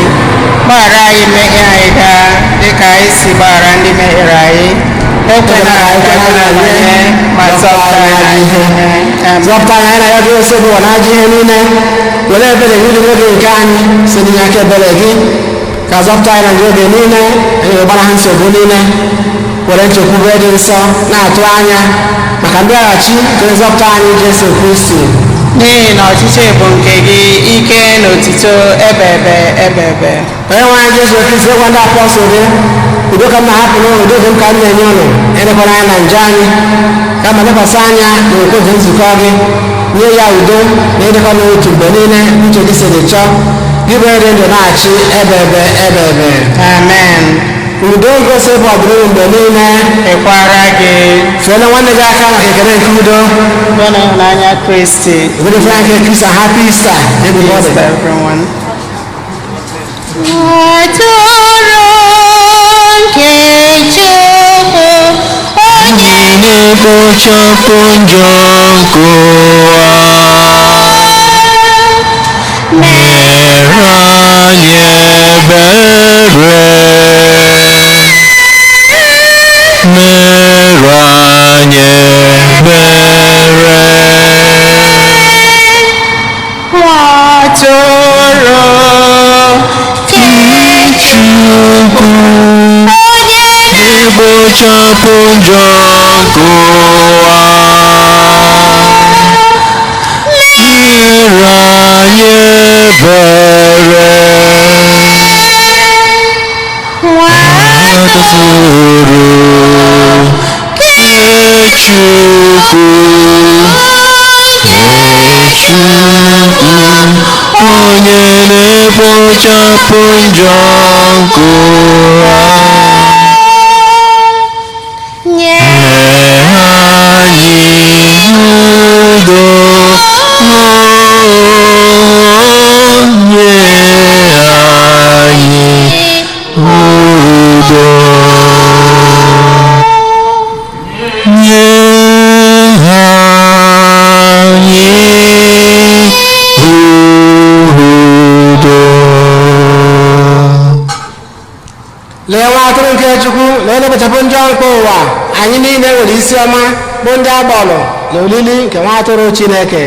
Speaker 2: gbaghara anyị mmehie anyị daa dịka anyị si gbaghara ndị mehiere anyị. Ekwela ka anyị na-anye ma zọpụta anyị n'ihe.
Speaker 3: Zọpụta anyị na ya bụ nsogbu ụwa na ajọ ihe niile. Were ebere gị dị n'oge nke anyị si n'inye aka ebere gị ka zọpụta anyị na oge niile anyị gbara ha nsogbu niile. Were nchekwube dị nsọ na-atụ anya maka mbịaghachi nke nzọpụta anyị Jesu Kristi.
Speaker 2: N'ihi na ọchịchị bụ nke gị, ike na otito ebebe ebebe.
Speaker 3: Onye nwe anyị Jesu Kristi gwa ndị apọstụl gị, udo ka m na-ahapụ n'ụlọ, udo gị m ka m na-enye ụlọ, elekwara anya na njọ anyị kama lekwasị anya na okweghị nzukọ gị, nye ya udo na ịdịkọ n'otu mgbe niile uche gị siri chọọ, gị bụ nri ndụ na-achị ebebe ebebe.
Speaker 2: Amen.
Speaker 3: Udo ngosi bụ ọdịnihu mgbe niile
Speaker 2: Ekwara gị.
Speaker 3: Fela nwanne gị aka maka ekele nke udo
Speaker 2: Udo na ịhụnanya Kristi.
Speaker 3: obodo fere nke Kristi. Happy Easter everybody.
Speaker 2: Easter, everyone.
Speaker 1: Onye na-ekpochapụ njọ nke ụwa, mere anyị ebere, mere anyị ebere.
Speaker 2: Atụrụ
Speaker 1: Chukwu na-ekpochapụ njọ nke ụwa, mere anyị ebere. Atụrụ Chukwu, onye na-ekpochapụ njọ nke ụwa, nye anyị udo, nye anyị udo, nye
Speaker 3: lee nwa atụrụ nke Chukwu na-ekpochapụ njọ nke ụwa. Anyị niile nwere isi ọma bụ ndị agbọrọ na olili nke nwa atụrụ Chineke.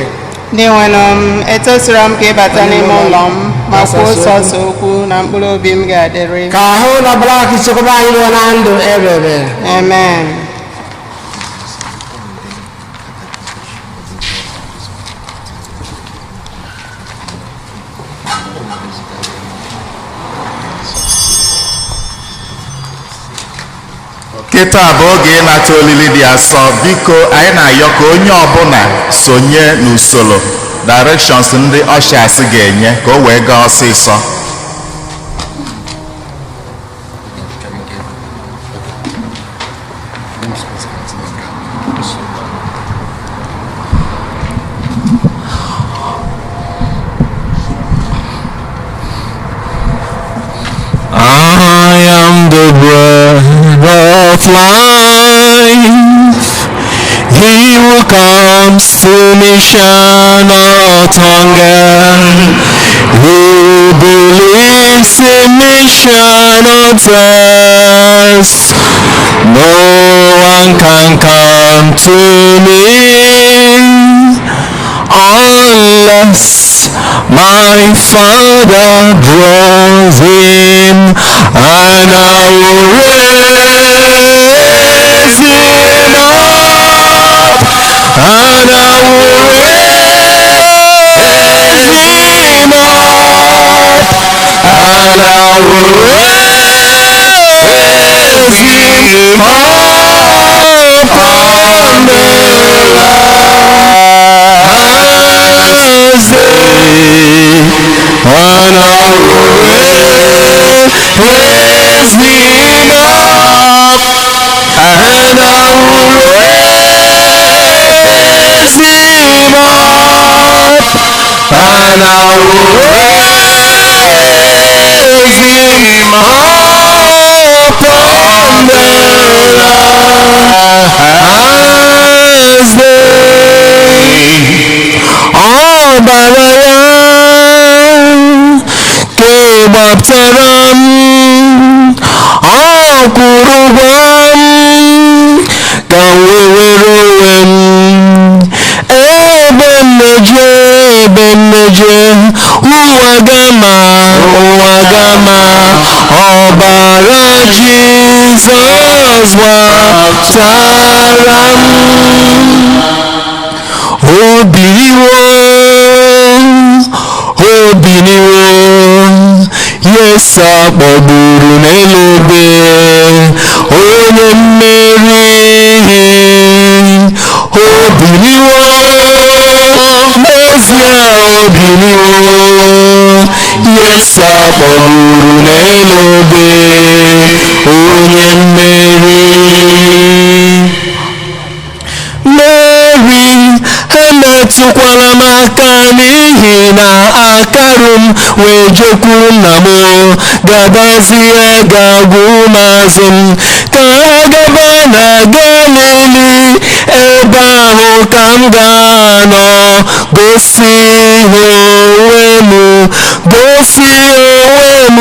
Speaker 2: Ndị nwenụ m, etosiri m ka ịbata n'ime ụlọ m ma kwuo sọsọ okwu na mkpụrụ obi m ga-adịrị.
Speaker 3: Ka ahụ na ọbara aka ichekwaba anyị ruo na ndụ ebebe.
Speaker 2: Amen.
Speaker 4: Kịta bụ oge ịnata olili dị asọ. Biko anyị na-ayọ ka onye ọbụla sonye n'usoro directions ndị ushers ga-enye ka o wee gaa ọsịsọ.
Speaker 1: I am the bread of life. He who comes to me shall not hunger. Who believes in me shall not thirst. No one can come to me unless my Father draws him, and I will raise Akpọgburu n'elu obe onye mmeri obiliwo n'ezie obiliwo Yesu akpọgburu n'elu obe onye mmeri Mary emetụkwala m aka n'ihi na akarụ m wee jekwuru nna m gabazie ga-agwụ mazụ m ka ha gaba na Galili ebe ahụ ka m ga-anọ gosi onwe m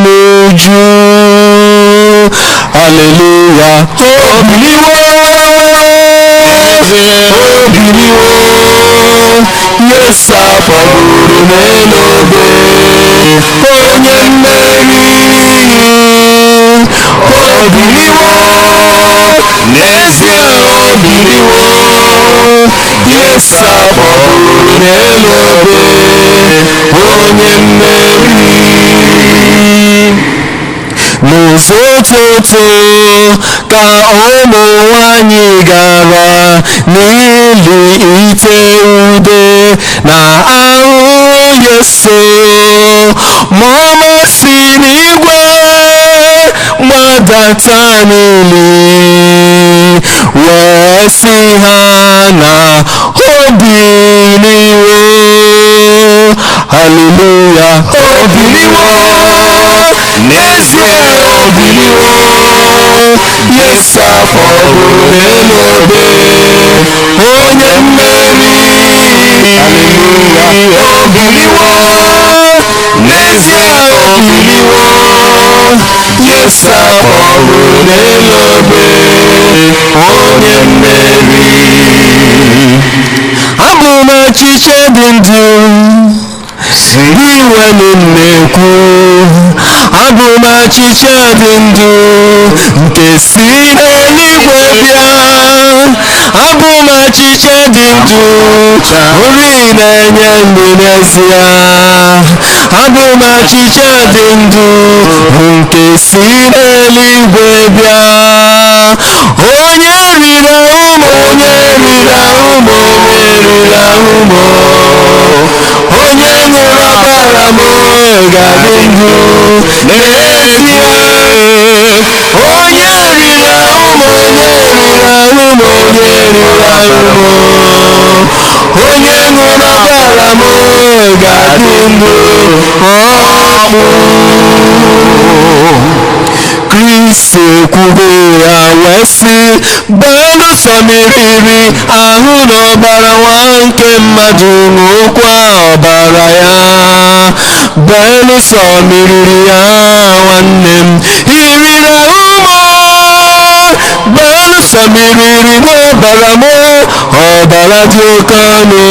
Speaker 1: n'uju haleluya obiliwo Yesu akpọgburu n'elu obe onye mmeri obiliwo n'ezie obiliwo Yesu akpọgburu n'elu obe onye mmeri n'ụzọ ụtụtụ ka ụmụ nwanyị gara n'ili ite ude na ahụ Yesu mmụọ si n'igwe gbadata n'ili wee sị ha na obiliwo haleluya obiliwo n'ezie obiliwo Yesu akpọgburu n'elu obe onye mmeri haleluya obiliwo n'ezie obiliwo Yesu akpọgburu n'elu obe onye mmeri abụ m achịcha dị ndụ gị welu na-ekwu abụ m achịcha dị ndụ nke si n'eluigwe bịa abụ m achịcha dị ndụ nri na-enye ndụ n'ezie abụ m achịcha dị ndụ nke si n'eluigwe bịa onye riri ahụ m onye riri ahụ m onye riri ahụ m onye ṅụrụ ọbara m ga-adị ndụ n'ezie onye riri ahụ m onye riri ahụ m onye riri ahụ m onye ṅụrụ ọbara m ga-adị ndụ ọkpụ Kristi ekwugo ya wee sị belụsọ meriri ahụ na ọbara nwa nke mmadụ ṅụkwa ọbara ya belụsọ meriri ya nwanne m iriri ahụ m belụsọ meriri n'ọbara m ọbara dị oke ọnụ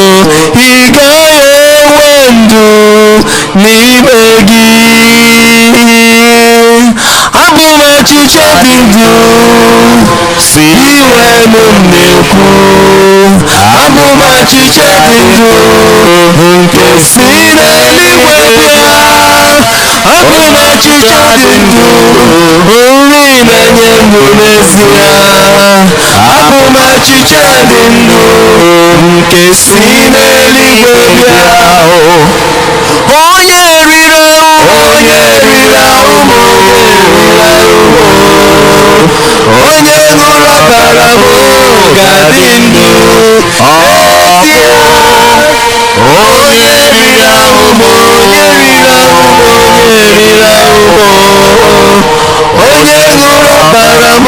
Speaker 1: ị gaghị enwe ndụ n'ime gị abụ m achịcha dị ndụ si iwe m na-ekwu ọchịchị dị ndụ nke si n'eluigwe bịa. Abụ m ọchịchị dị ndụ, nri na-enye ndụ n'ezie. Abụ m ọchịchị dị ndụ nke si n'eluigwe bịa. Onye riri ahụ, onye riri ahụ m, onye ṅụrụ ọbara m ga-adị ndụ. Ezie, onye riri ahụ m, onye riri ahụ m, onye riri ahụ m, onye ṅụrụ ọbara m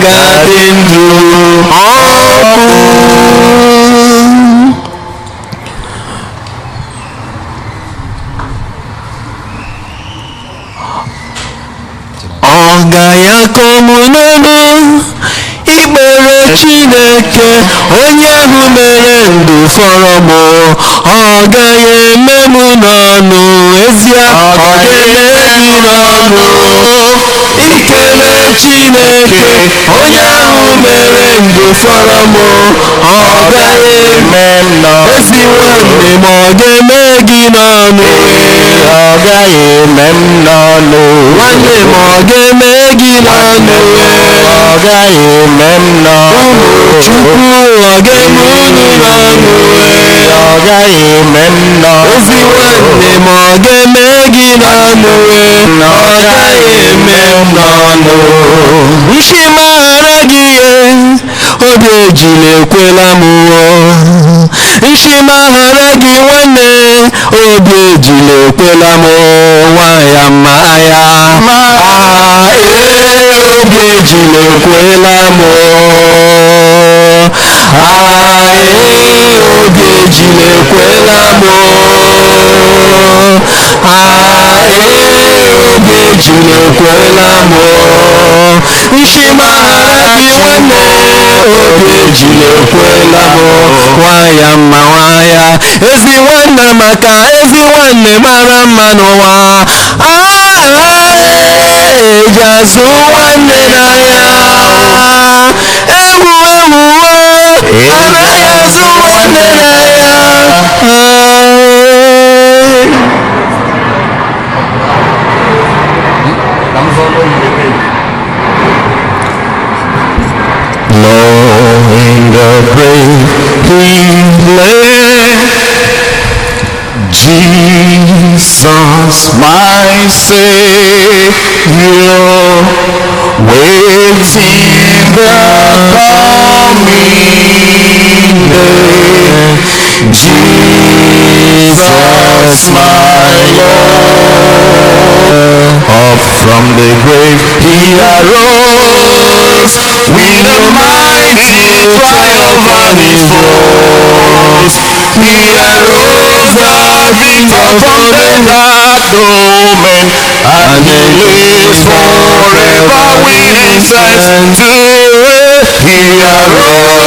Speaker 1: ga-adị ndụ. Ọ gaghị akọ m n'ọnụ ikpere Chineke, onye ahụ mere ndụ fọrọ m. Ọ gaghị eme m n'ọnụ, ezie ọ ga-eme gị n'ọnụ. Ikele Chineke, onye ahụ mere ndụ fọrọ m. Ọ gaghị eme m n'ọnụ, ezi nwanne m, ọ ga-eme gị n'ọnụ. Ọ gaghị eme m n'ọnụ, nwanne m, ọ ga-eme gị n'ọnụ. Ọ gaghị eme m n'ọnụ, Chukwu ọ ga-eme unu n'ọnụ. Ọ gaghị eme m n'ọnụ, ezi nwanne m, ọ ga-eme gị n'ọnụ. Ọ gaghị eme m n'ọnụ. Nshi maghara gị ihe, obi ejila ekwela m ụọ. Nshi maghara gị nwanne, obi ejila ekwela m nwa ya ma ya. Obi ejila ekwela m. Obi ejila ekwela m. Obi ejila ekwela m. Nshi maghara gị nwanne, obi ejila ekwela m. Nwaya mma nwaya, ezi nwanne, maka ezi nwanne mara mma n'ụwa. Eji azụ nwanne n'ahịa. Ewu anaghị azụ nwanne n'ahịa. Low in the grave he lay, Jesus my Savior, waits in the coming day. Jesus my Lord, up from the grave he arose, with a mighty triumph on his foes. He arose the victor from the dark domain, and he lives forever with his hands to it. He arose,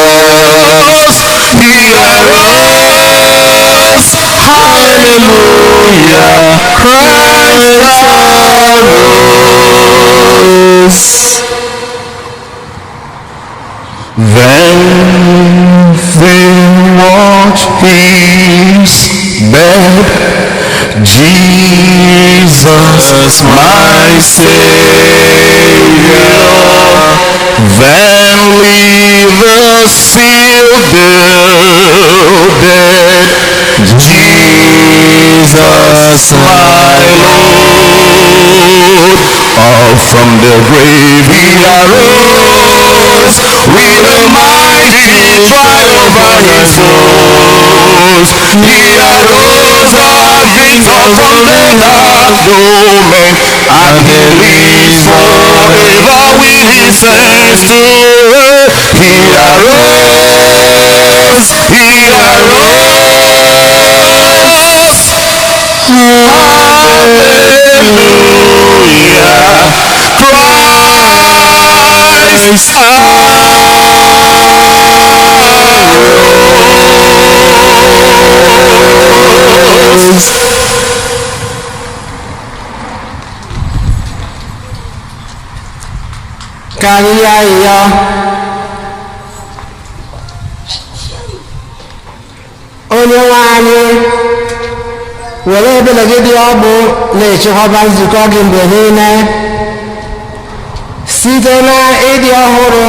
Speaker 1: hallelujah, Christ arose. Then they watched his bed, Jesus my Savior. Then leave the field builded, Jesus my Lord. Up from the grave he arose, with a mighty triumph on his foes. He arose the victor from the dark domain, and he lives forever with his hands to it. He arose, hallelujah, Christ arose.
Speaker 3: onye nwe anyị were ebere gị dị ọgbụ na-echekwaba nzukọ gị mgbe niile site na ịdị ọhụrụ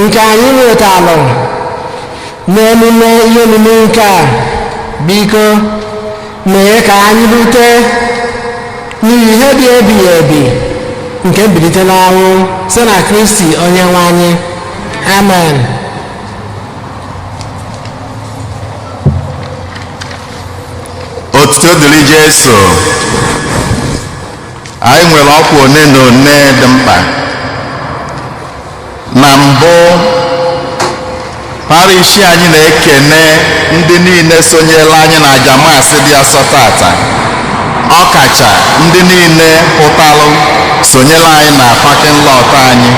Speaker 3: nke anyị nwetalụ n'emume ihe omume nke a. Biko mee ka anyị rute n'ihe dị ebighị ebi nke mbilite n'ọnwụ site na Kristi onye nwe anyị. Amen.
Speaker 4: Otuto dịrị Jesu. Anyị nwere ọkwa one na one dị mkpa. Na mbụ, parish anyị na-ekene ndị niile sonyela anyị na aja maasị dị asọ tata, ọkacha ndị niile pụtalụ sonyela anyị na parking lot anyị,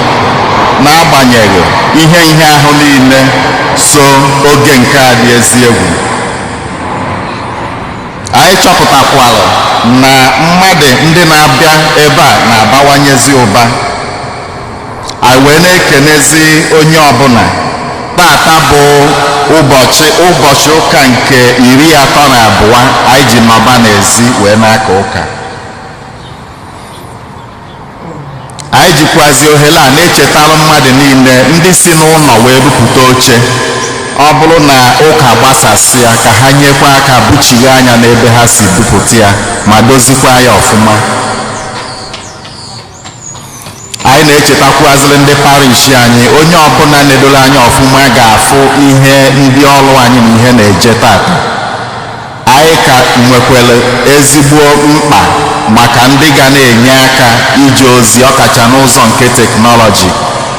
Speaker 4: n'agbanyeghị ihe ahụ niile so oge nke a dị ezi egwu. Anyị chọpụtakwara na mmadụ ndị na-abịa ebe a na-abawanyezi ụba. Anyị wee na-ekenezi onye ọbụla. Tata bụ ụbọchị ụka nke 32 anyị ji nọba n'ezi wee na-aka ụka. Anyị jikwazi ohere a na-echetara mmadụ niile ndị si n'ụlọ wee rụpụta oche. Ọ bụrụ na ụka gbasasịa ka ha nyekwa aka buchigha anya n'ebe ha si bupụta ya ma dozikwa ya ọfụma. Anyị na-echetakwaziri ndị parish anyị, onye ọbụla na-edoro anya ọfụma ga-afụ ihe ndị ọrụ anyị na ihe na-eje tata. Anyị ka nwekwara ezigbo mkpa maka ndị ga na-enye aka ije ozi ọkacha n'ụzọ nke teknọlọji.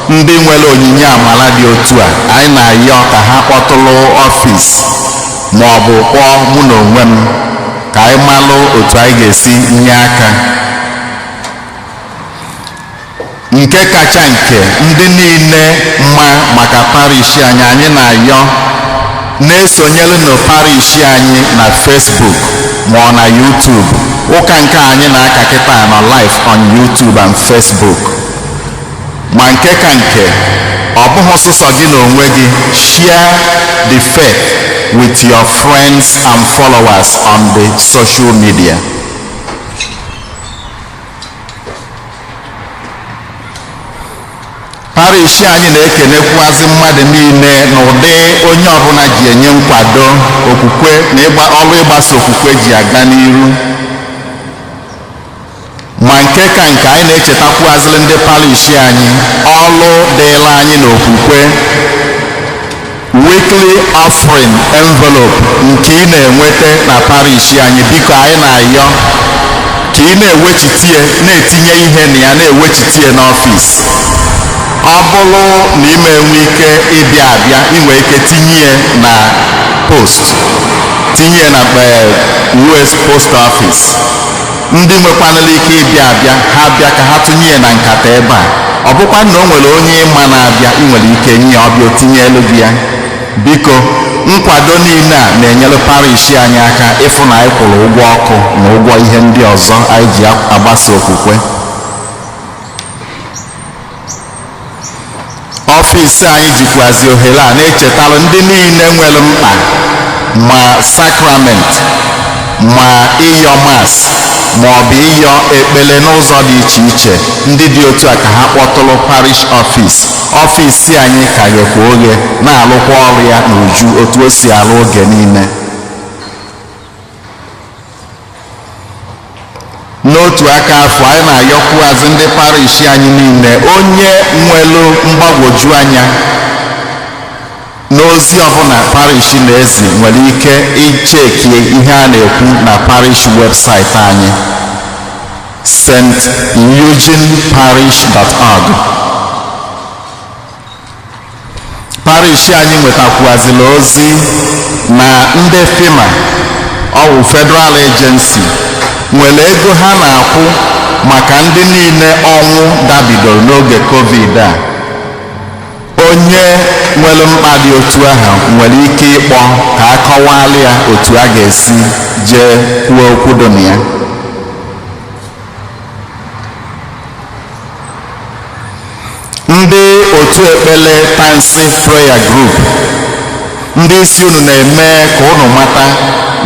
Speaker 4: Ndị nwere onyinye amara dị otu a, anyị na-ayọ ka ha kpọtụrụ ọfịs ma ọ bụ kpọọ mụ na onwe m ka anyị malụ otu anyị ga-esi nye aka. Nke kacha nke ndị niile mma maka parish anyị, anyị na-ayọ na-esonyere na parish anyị na Facebook ma ọ na YouTube. Ụka nke anyị na-aka kịta nọ live on YouTube and Facebook. Ma nke ka nke, ọ bụghị sọsọ gị na onwe gị, share the faith with your friends and followers on the social media. Parish anyị na-ekenekwazị mmadụ niile n'ụdị onye ọbụla ji enye nkwado okwukwe na ọrụ ịgbasa okwukwe ji aga n'iru. Ma nke ka nke, anyị na-echetakwazịrị ndị parish anyị ọrụ dịla anyị n'okwukwe. Weekly offering envelope nke ị na-enweta na parish anyị, biko anyị na-ayọ ka ị na-ewechitie na-etinye ihe na ya, na-ewechitie n'ọfịs. Ọ bụrụ na ime enwe ike ịbịa abịa, inwe ike tinye na post, tinye na US Post Office. Ndị nwekwanala ike ịbịa abịa, ha bịa ka ha tụnye na nkata ebe a. Ọ bụkwa na o nwere onye ịma na-abịa, ị nwere ike nye ọbịa otinye elu gị ya. Biko, nkwado niile a na-enyere parish anyị aka ịfụ na anyị kwụrụ ụgwọ ọkụ na ụgwọ ihe ndị ọzọ anyị ji agbasa okwukwe. Ọfịs anyị jikwazi ohere a na-echetara ndị niile nwere mkpa ma sakrament ma ịyọ mas ma ọ bụ ịyọ ekpere n'ụzọ dị iche iche. Ndị dị otu a ka ha kpọtụrụ parish ọfịs. Ọfịs anyị ka ghekwa oghe na-alụkwa ọrụ ya n'uju otu o si alụ oge niile. N'otu aka afọ, anyị na-ayọkwuazị ndị parish anyị niile, onye nwelu mgbagwoju anya n'ozi ọbụla parish na-ezi nwere ike ichekie ihe a na-ekwu na parish website anyị, stevenparish.org. Parish anyị nwetakwazịla ozi na ndị FEMA, ọwụ Federal Agency, nwere ego ha na-akwụ maka ndị niile ọnwụ dabidoro n'oge COVID a. Onye nwere mkpa dị otu ahụ nwere ike ịkpọ ka a kọwalụ ya otu a ga-esi jee kwuo okwu dị na ya. Ndị otu ekpere Tansi Prayer Group, ndị isi unu na-eme ka unu mata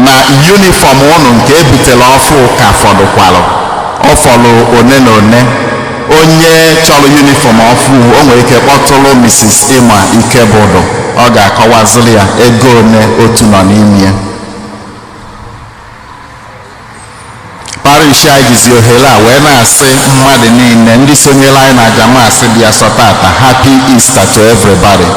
Speaker 4: na yunifọm unu nke ebutela ọfụ ka fọdụkwalụ ọfọlụ one na one. Onye chọrọ yunifọm ọfụ o nwere ike kpọtụrụ Mrs. Emma Ikebụdụ, ọ ga-akọwaziri ya ego one otu nọ n'ime ya. Parish anyị jizi ohere a wee na-asị mmadụ niile ndị sonyere anyị na jamasị bịa sọtata Happy Easter to everybody.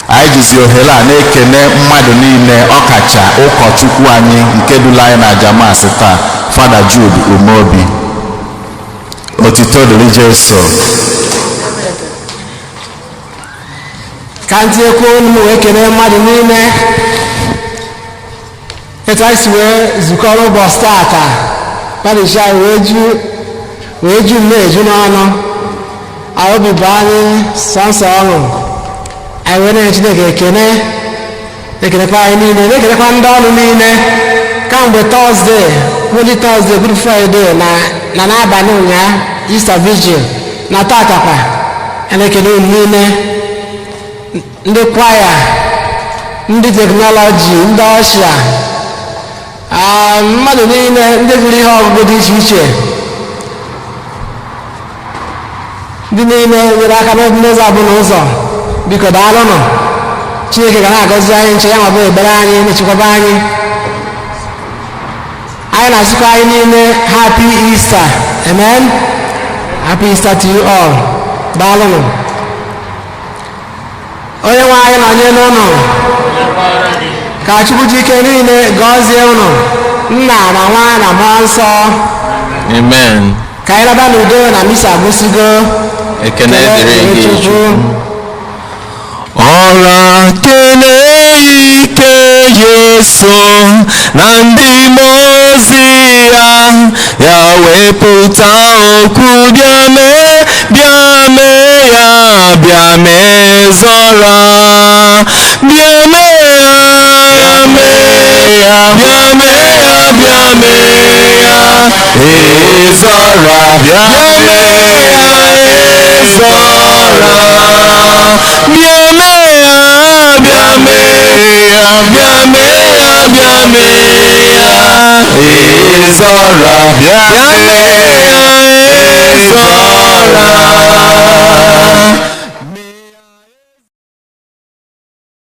Speaker 4: Anyị jizi ohere a na-ekene mmadụ niile, ọkacha ụkọchukwu anyị nke duru anyị na jamasị taa, Fada Jude Umobi. Otito dịrị Jesu.
Speaker 3: Ka ntị ekwu unu wee kene mmadụ niile etu anyị si wee zukọrọ ụbọchị taata. Parish anyị wee ju na-eju n'ọnụ, obi bụ anyị sọnsọ ọṅụ. Anyị wee na-enye Chineke ekenekwa anyị niile, na-ekenekwa ndị ọrụ niile kamgbe Tọzdee, Holy Thursday, Good Friday na n'abalị ụnyaahụ Easter Vigil na tatakwa. Na-ekene unu niile, ndị kwaya, ndị teknọlọji, ndị ọshịa, mmadụ niile ndị gụrụ ihe ọgụgụ dị iche iche, ndị niile nyere aka n'ụzọ ọbụla ụzọ. Biko daalụnụ. Chineke ga na-agọzi anyị nche ya ma ọ bụ ebere anyị na-echekwaba anyị. Anyị na-asịkwa anyị niile Happy Easter. Amen. Happy Easter to you all. Daalụnụ. Onye nwe anyị nọnye n'ụlọ, ka Chukwu ji ike niile gọzie unu, Nna na Nwa na Mmụọ Nsọ.
Speaker 4: Amen.
Speaker 3: Ka anyị laba n'udo na misa agwụsịgo.
Speaker 4: Ekene dịrị gị Chukwu.
Speaker 1: Ọra kele ike Yesu na ndị mmụọ ozi ya wepụta okwu bịa mee ya, bịa mee zọra, bịa mee ya, ezọra, bịa mee ya ezọra, bịa mee ya ezọra, bịa